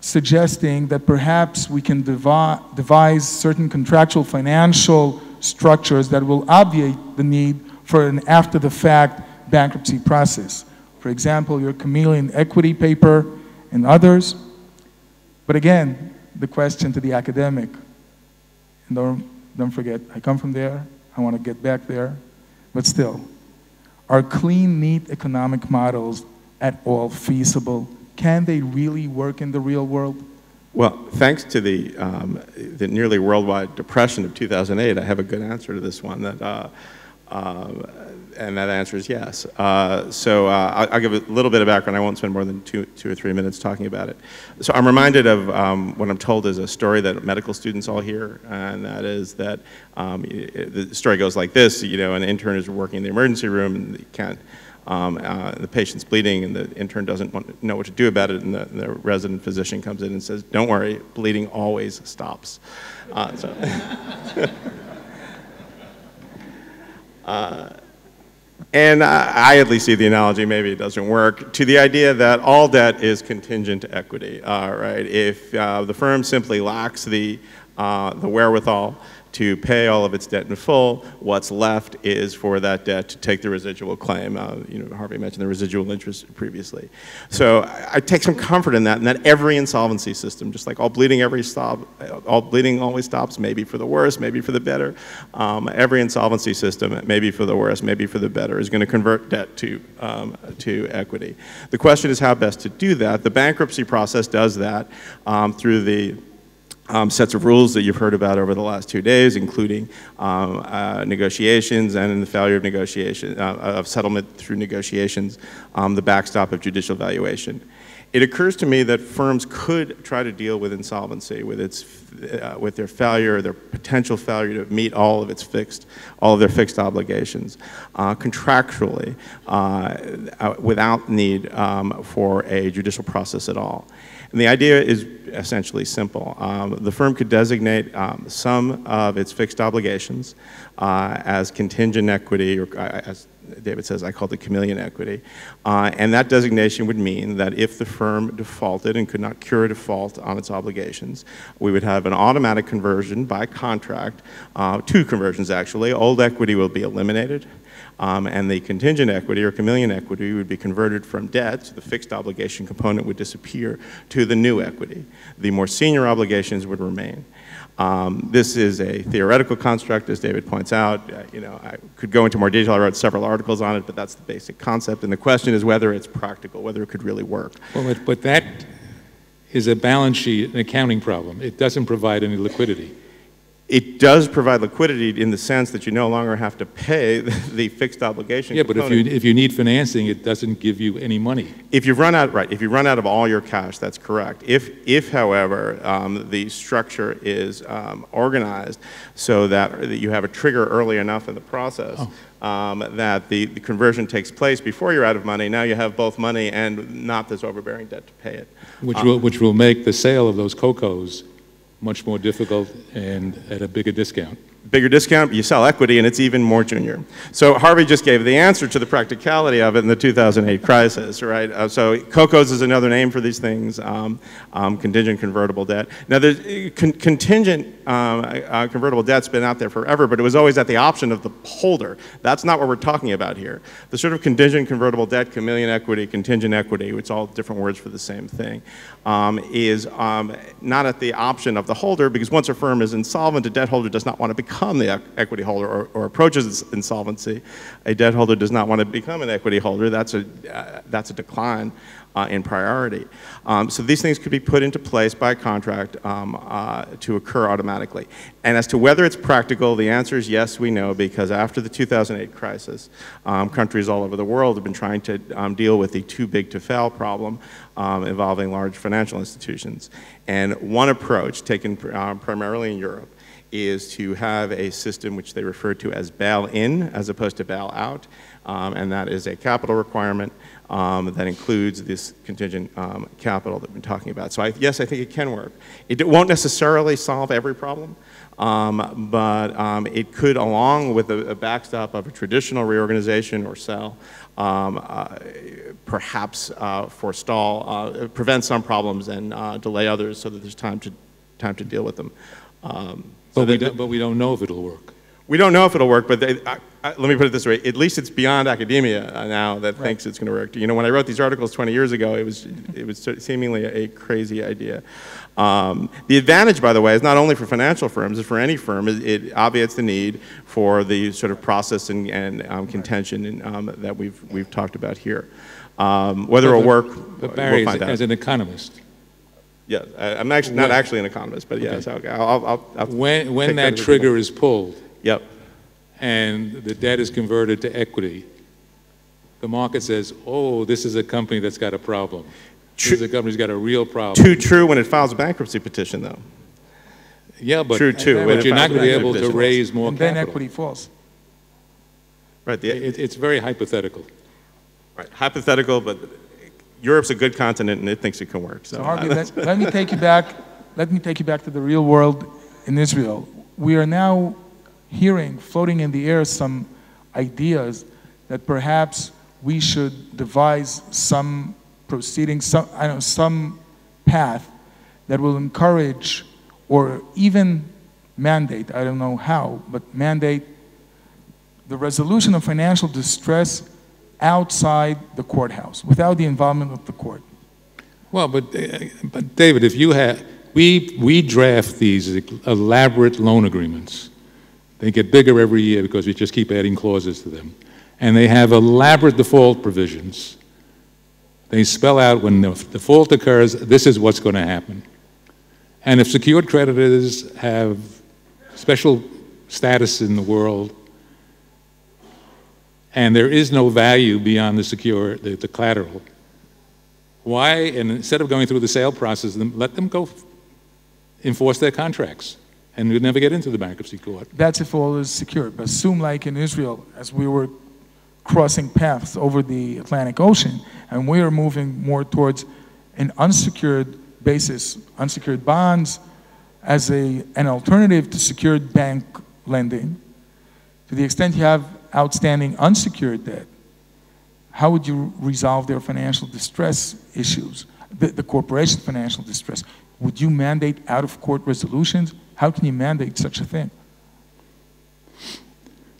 suggesting that perhaps we can devise certain contractual financial structures that will obviate the need for an after-the-fact bankruptcy process. For example, your chameleon equity paper and others. But again, the question to the academic, and don't forget, I come from there, I want to get back there, but still, are clean, neat economic models at all feasible? Can they really work in the real world?
Well, thanks to the nearly worldwide depression of 2008, I have a good answer to this one. And that answer is yes. So I'll give a little bit of background. I won't spend more than two or 3 minutes talking about it. So I'm reminded of what I'm told is a story that medical students all hear, and that is that the story goes like this. You know, an intern is working in the emergency room, and he can't the patient's bleeding and the intern doesn't know what to do about it, and the resident physician comes in and says, don't worry, bleeding always stops. And I at least see the analogy, maybe it doesn't work, to the idea that all debt is contingent to equity, right? If the firm simply lacks the wherewithal to pay all of its debt in full, what's left is for that debt to take the residual claim. Harvey mentioned the residual interest previously. So I take some comfort in that every insolvency system, just like all bleeding always stops, maybe for the worse, maybe for the better. Every insolvency system, maybe for the worse, maybe for the better, is going to convert debt to equity. The question is how best to do that. The bankruptcy process does that through the sets of rules that you've heard about over the last 2 days, including negotiations and in the failure of negotiation, of settlement through negotiations, the backstop of judicial valuation. It occurs to me that firms could try to deal with insolvency, with their failure, their potential failure to meet all of their fixed obligations, contractually, without need for a judicial process at all. And the idea is essentially simple. The firm could designate some of its fixed obligations as contingent equity, or as David says, I call it chameleon equity. And that designation would mean that if the firm defaulted and could not cure a default on its obligations, we would have an automatic conversion by contract, 2 conversions actually. Old equity will be eliminated. And the contingent equity or chameleon equity would be converted from debt, so the fixed obligation component would disappear, to the new equity. The more senior obligations would remain. This is a theoretical construct, as David points out. I could go into more detail. I wrote several articles on it, but that's the basic concept. And the question is whether it's practical, whether it could really work.
Well, but that is a balance sheet, an accounting problem. It doesn't provide any liquidity.
It does provide liquidity in the sense that you no longer have to pay the fixed obligation component.
But if you need financing, it doesn't give you any money.
If you run out, right, if you run out of all your cash, that's correct. If however, the structure is organized so that you have a trigger early enough in the process that the conversion takes place before you're out of money, now you have both money and not this overbearing debt to pay it.
Which will make the sale of those COCOs much more difficult and at a bigger discount.
Bigger discount, you sell equity, and it's even more junior. So Harvey just gave the answer to the practicality of it in the 2008 crisis, right? So COCOs is another name for these things, contingent convertible debt. Now, the contingent convertible debt's been out there forever, but it was always at the option of the holder. That's not what we're talking about here. The sort of contingent convertible debt, chameleon equity, contingent equity, which are all different words for the same thing, is not at the option of the holder, because once a firm is insolvent, a debt holder does not want to become the equity holder or approaches insolvency. A debt holder does not want to become an equity holder. That's a decline in priority. So these things could be put into place by contract to occur automatically. And as to whether it's practical, the answer is yes, we know, because after the 2008 crisis, countries all over the world have been trying to deal with the too big to fail problem involving large financial institutions. And one approach taken primarily in Europe is to have a system which they refer to as bail-in as opposed to bail-out, and that is a capital requirement that includes this contingent capital that we've been talking about. So yes, I think it can work. It won't necessarily solve every problem, but it could, along with a backstop of a traditional reorganization or sale, perhaps forestall, prevent some problems and delay others so that there's time to deal with them.
But we don't know if it'll work.
We don't know if it'll work, but let me put it this way. At least it's beyond academia now that thinks it's going to work. When I wrote these articles 20 years ago, it was seemingly a crazy idea. The advantage, by the way, is not only for financial firms, it's for any firm. It obviates the need for the sort of process and contention that we've talked about here. Whether it'll work,
but Barry,
we'll find out.
As an economist.
Yeah, I'm actually not actually an economist, but yes, okay. I'll
when that trigger is pulled,
yep,
and the debt is converted to equity, the market says, "Oh, this is a company that's got a problem. This is a company's got a real problem."
Too true when it files a bankruptcy petition, though.
Yeah, but
true too.
But you're not going to be able to raise more
and
capital.
then equity falls.
Right.
It's very hypothetical.
Right. Hypothetical, but Europe's a good continent and it thinks it can work. So,
Harvey, let me take you back. Let me take you back to the real world in Israel. We are now hearing, floating in the air, some ideas that perhaps we should devise some proceedings, some path that will encourage or even mandate, I don't know how, but mandate the resolution of financial distress outside the courthouse, without the involvement of the court.
Well, but David, if you have, we draft these elaborate loan agreements. They get bigger every year because we just keep adding clauses to them. And they have elaborate default provisions. They spell out when the default occurs, this is what's going to happen. And if secured creditors have special status in the world, and there is no value beyond the collateral, why, and instead of going through the sale process, let them go enforce their contracts, and we'd never get into the bankruptcy court.
That's if all is secure. But assume like in Israel, as we were crossing paths over the Atlantic Ocean, and we are moving more towards an unsecured basis, unsecured bonds as an alternative to secured bank lending. To the extent you have outstanding unsecured debt, how would you resolve their financial distress issues, the corporation's financial distress? Would you mandate out-of-court resolutions? How can you mandate such a thing?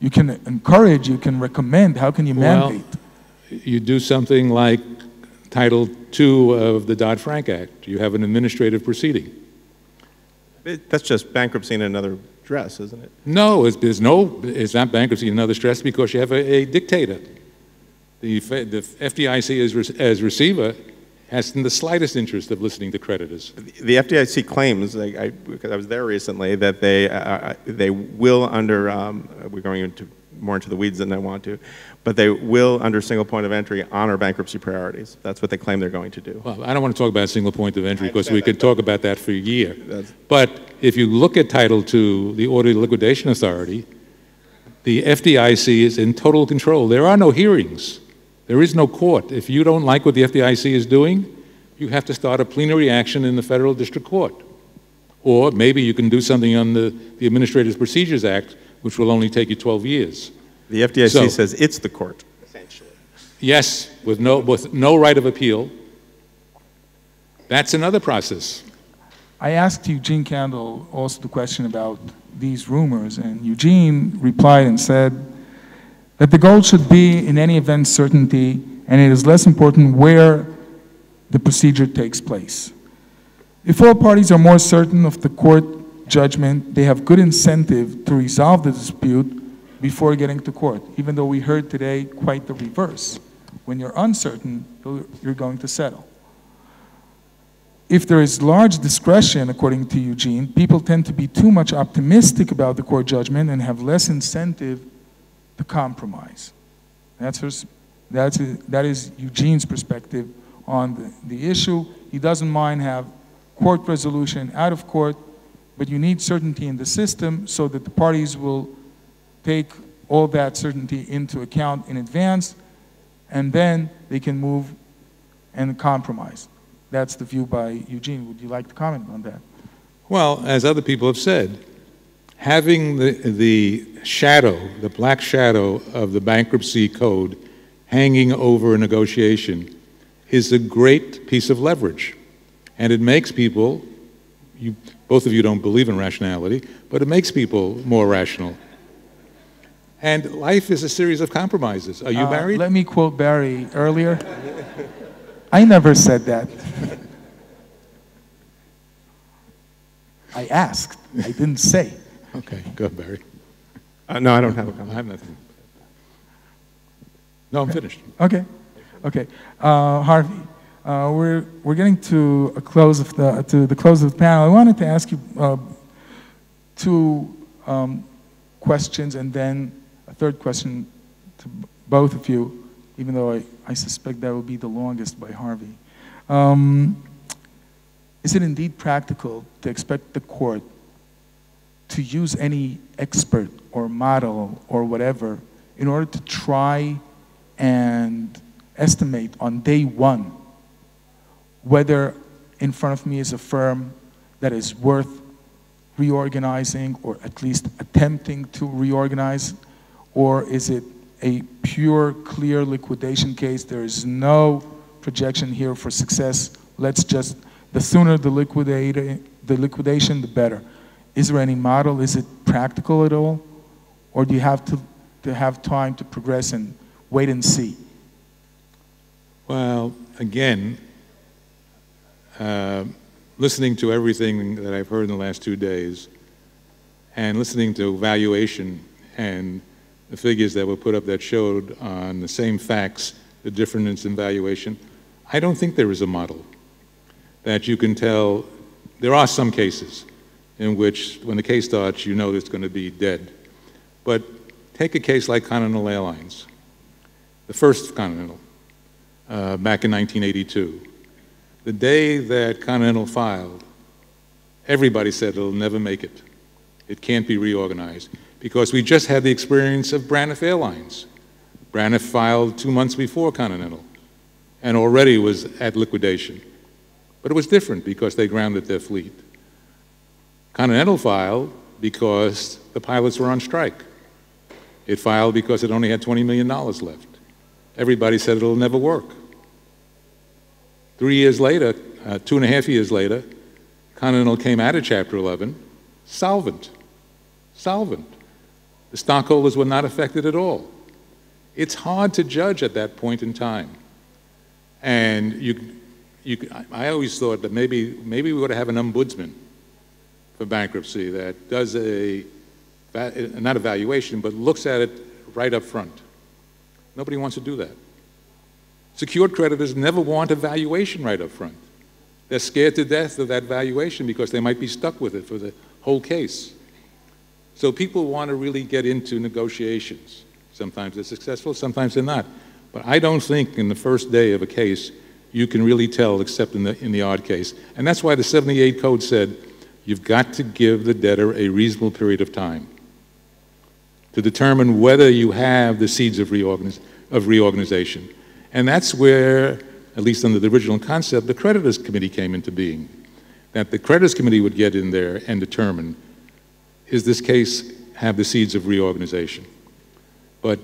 You can encourage, you can recommend, how can you mandate?
Well, you do something like Title II of the Dodd-Frank Act. You have an administrative proceeding.
That's just bankruptcy in another dress, isn't it?
No, it's not bankruptcy in another stress because you have a dictator. The FDIC as receiver hasn't the slightest interest of listening to creditors.
The FDIC claims, because I was there recently, that they will under, we're going more into the weeds than I want to, but they will, under single point of entry, honor bankruptcy priorities. That's what they claim they're going to do.
Well, I don't want to talk about single point of entry because we could talk about that for a year. But if you look at Title II, the Orderly Liquidation Authority, the FDIC is in total control. There are no hearings. There is no court. If you don't like what the FDIC is doing, you have to start a plenary action in the federal district court. Or maybe you can do something under the Administrative Procedures Act, which will only take you 12 years.
The FDIC says it's the court, essentially.
Yes, with no right of appeal. That's another process.
I asked Eugene Candle also the question about these rumors, and Eugene replied and said that the goal should be, in any event, certainty, and it is less important where the procedure takes place. If all parties are more certain of the court judgment, they have good incentive to resolve the dispute before getting to court, even though we heard today quite the reverse. When you're uncertain, you're going to settle. If there is large discretion, according to Eugene, people tend to be too much optimistic about the court judgment and have less incentive to compromise. That is Eugene's perspective on the issue. He doesn't mind have court resolution out of court, but you need certainty in the system so that the parties will take all that certainty into account in advance, and then they can move and compromise. That's the view by Eugene. Would you like to comment on that?
Well, as other people have said, having the shadow, the black shadow of the bankruptcy code hanging over a negotiation is a great piece of leverage. And it makes people, both of you don't believe in rationality, but it makes people more rational. And life is a series of compromises. Are you married?
Let me quote Barry earlier. I never said that. I asked. I didn't say.
Okay, go ahead, Barry.
No, I don't have a comment.
I have nothing. No, I'm finished.
Okay, okay. Harvey, we're getting to a close of the close of the panel. I wanted to ask you two questions and then a third question to both of you, even though I suspect that will be the longest by Harvey. Is it indeed practical to expect the court to use any expert or model or whatever in order to try and estimate on day one whether in front of me is a firm that is worth reorganizing or at least attempting to reorganize, or is it a pure, clear liquidation case? There is no projection here for success. Let's just, the sooner the liquidation, the better. Is there any model? Is it practical at all? Or do you have to have time to progress and wait and see?
Well, again, listening to everything that I've heard in the last 2 days and listening to valuation and the figures that were put up that showed on the same facts the difference in valuation, I don't think there is a model that you can tell. There are some cases in which when the case starts, you know it's going to be dead. But take a case like Continental Airlines, the first Continental, back in 1982. The day that Continental filed, everybody said it'll never make it. It can't be reorganized, because we just had the experience of Braniff Airlines. Braniff filed 2 months before Continental and already was at liquidation. But it was different because they grounded their fleet. Continental filed because the pilots were on strike. It filed because it only had $20 million left. Everybody said it'll never work. 3 years later, 2.5 years later, Continental came out of Chapter 11, solvent. The stockholders were not affected at all. It's hard to judge at that point in time. And I always thought that maybe we ought to have an ombudsman for bankruptcy that does not evaluation, but looks at it right up front. Nobody wants to do that. Secured creditors never want a valuation right up front. They're scared to death of that valuation because they might be stuck with it for the whole case. So people want to really get into negotiations. Sometimes they're successful, sometimes they're not. But I don't think in the first day of a case you can really tell, except in the odd case. And that's why the 78 Code said you've got to give the debtor a reasonable period of time to determine whether you have the seeds of reorganization. And that's where, at least under the original concept, the creditors committee came into being. That the creditors committee would get in there and determine, is this case have the seeds of reorganization? But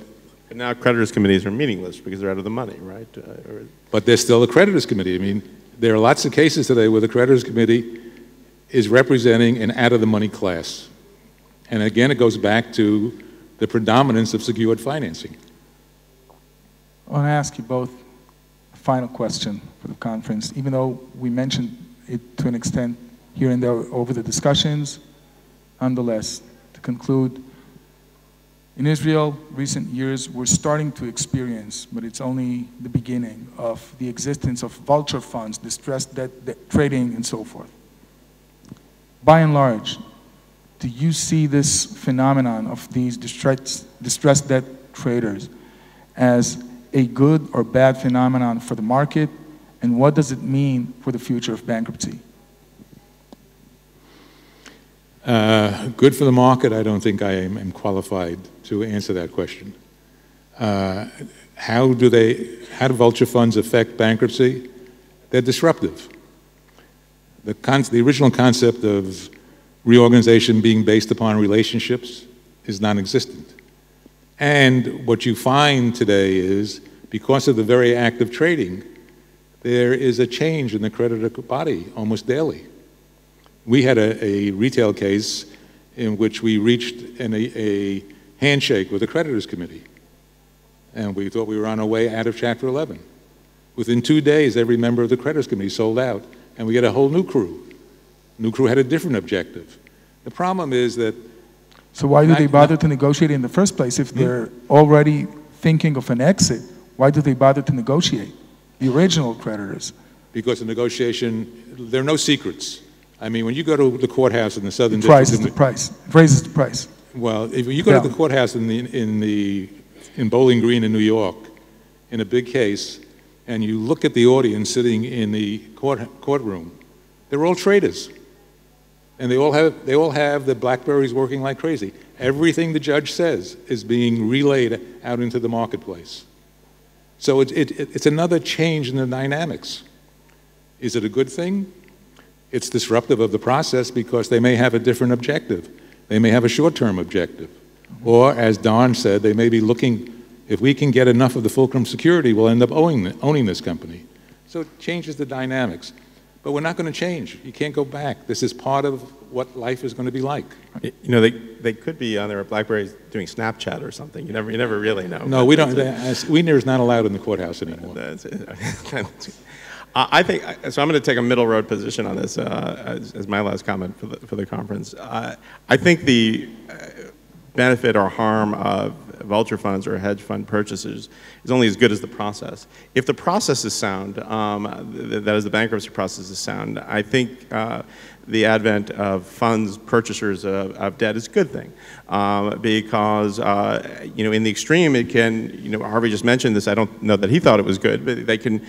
now creditors committees are meaningless because they're out of the money, right?
But there's still a creditors committee. I mean, there are lots of cases today where the creditors committee is representing an out-of-the-money class. And again, it goes back to the predominance of secured financing.
I want to ask you both a final question for the conference. Even though we mentioned it to an extent here and there over the discussions, nonetheless, to conclude, in Israel, recent years, we're starting to experience, but it's only the beginning of the existence of vulture funds, distressed debt trading, and so forth. By and large, do you see this phenomenon of these distressed debt traders as a good or bad phenomenon for the market, and what does it mean for the future of bankruptcy?
Good for the market, I don't think I am qualified to answer that question. How do vulture funds affect bankruptcy? They're disruptive. The original concept of reorganization being based upon relationships is non-existent. And what you find today is, because of the very act of trading, there is a change in the creditor body almost daily. We had a retail case in which we reached a handshake with the creditors committee, and we thought we were on our way out of Chapter 11. Within 2 days, every member of the creditors committee sold out, and we had a whole new crew. New crew had a different objective. The problem is that...
So why do they bother to negotiate in the first place? If they're already thinking of an exit, why do they bother to negotiate? The original creditors.
Because the negotiation, there are no secrets. I mean, when you go to the courthouse in the Southern
District... It raises the price.
Well, if you go to the courthouse in Bowling Green in New York, in a big case, and you look at the audience sitting in the courtroom, they're all traders. And they all have the BlackBerries working like crazy. Everything the judge says is being relayed out into the marketplace. So it's another change in the dynamics. Is it a good thing? It's disruptive of the process because they may have a different objective. They may have a short-term objective. Or, as Don said, they may be looking, if we can get enough of the fulcrum security, we'll end up owning this company. So it changes the dynamics. But we're not going to change. You can't go back. This is part of what life is going to be like.
You know, they could be on their BlackBerrys doing Snapchat or something. You never really know.
No, we don't. Wiener is not allowed in the courthaus anymore.
I think so. I'm going to take a middle road position on this as my last comment for the conference. I think the benefit or harm of vulture funds or hedge fund purchases is only as good as the process. If the process is sound, that is the bankruptcy process is sound, I think the advent of funds purchasers of debt is a good thing because you know, in the extreme it can, you know, Harvey just mentioned this, I don't know that he thought it was good, but they can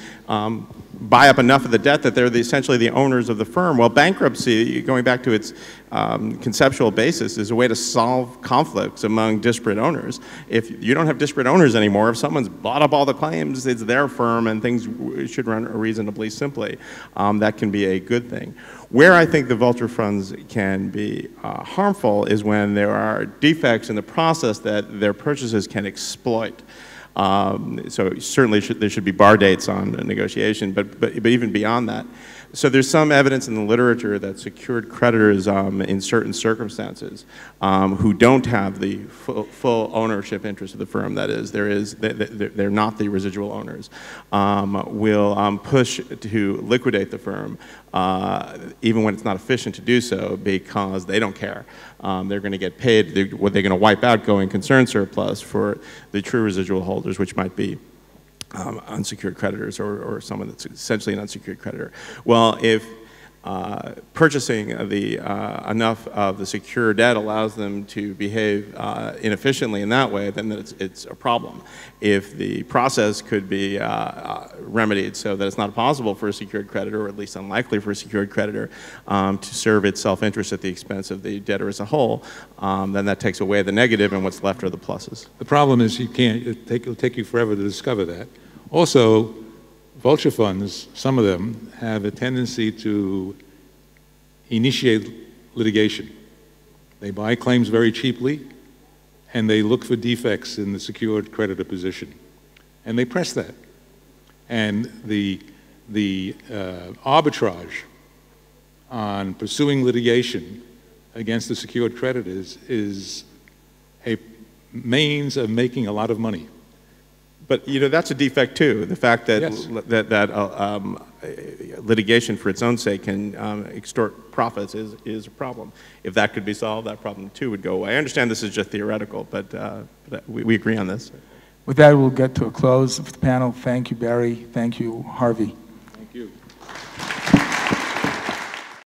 buy up enough of the debt that they're essentially the owners of the firm. Well, bankruptcy, going back to its conceptual basis, is a way to solve conflicts among disparate owners. If you don't have disparate owners anymore, if someone's bought up all the claims, it's their firm and things should run reasonably simply. That can be a good thing. Where I think the vulture funds can be harmful is when there are defects in the process that their purchases can exploit. So certainly there should be bar dates on negotiation, but even beyond that. So there's some evidence in the literature that secured creditors in certain circumstances who don't have the full ownership interest of the firm, that is, they're not the residual owners, will push to liquidate the firm even when it's not efficient to do so because they don't care. They're going to get paid, they're going to wipe out going concern surplus for the true residual holders, which might be unsecured creditors or someone that's essentially an unsecured creditor. Well, if purchasing enough of the secure debt allows them to behave inefficiently in that way, then it's a problem. If the process could be remedied so that it's not possible for a secured creditor, or at least unlikely for a secured creditor, to serve its self-interest at the expense of the debtor as a whole, then that takes away the negative and what's left are the pluses.
The problem is it'll take you forever to discover that. Also, vulture funds, some of them, have a tendency to initiate litigation. They buy claims very cheaply, and they look for defects in the secured creditor position. And they press that. And the arbitrage on pursuing litigation against the secured creditors is a means of making a lot of money.
But you know, that's a defect too. The fact that
Yes.
Litigation for its own sake can extort profits is a problem. If that could be solved, that problem too would go away. I understand this is just theoretical, but we agree on this.
With that, we'll get to a close of the panel. Thank you, Barry. Thank you, Harvey.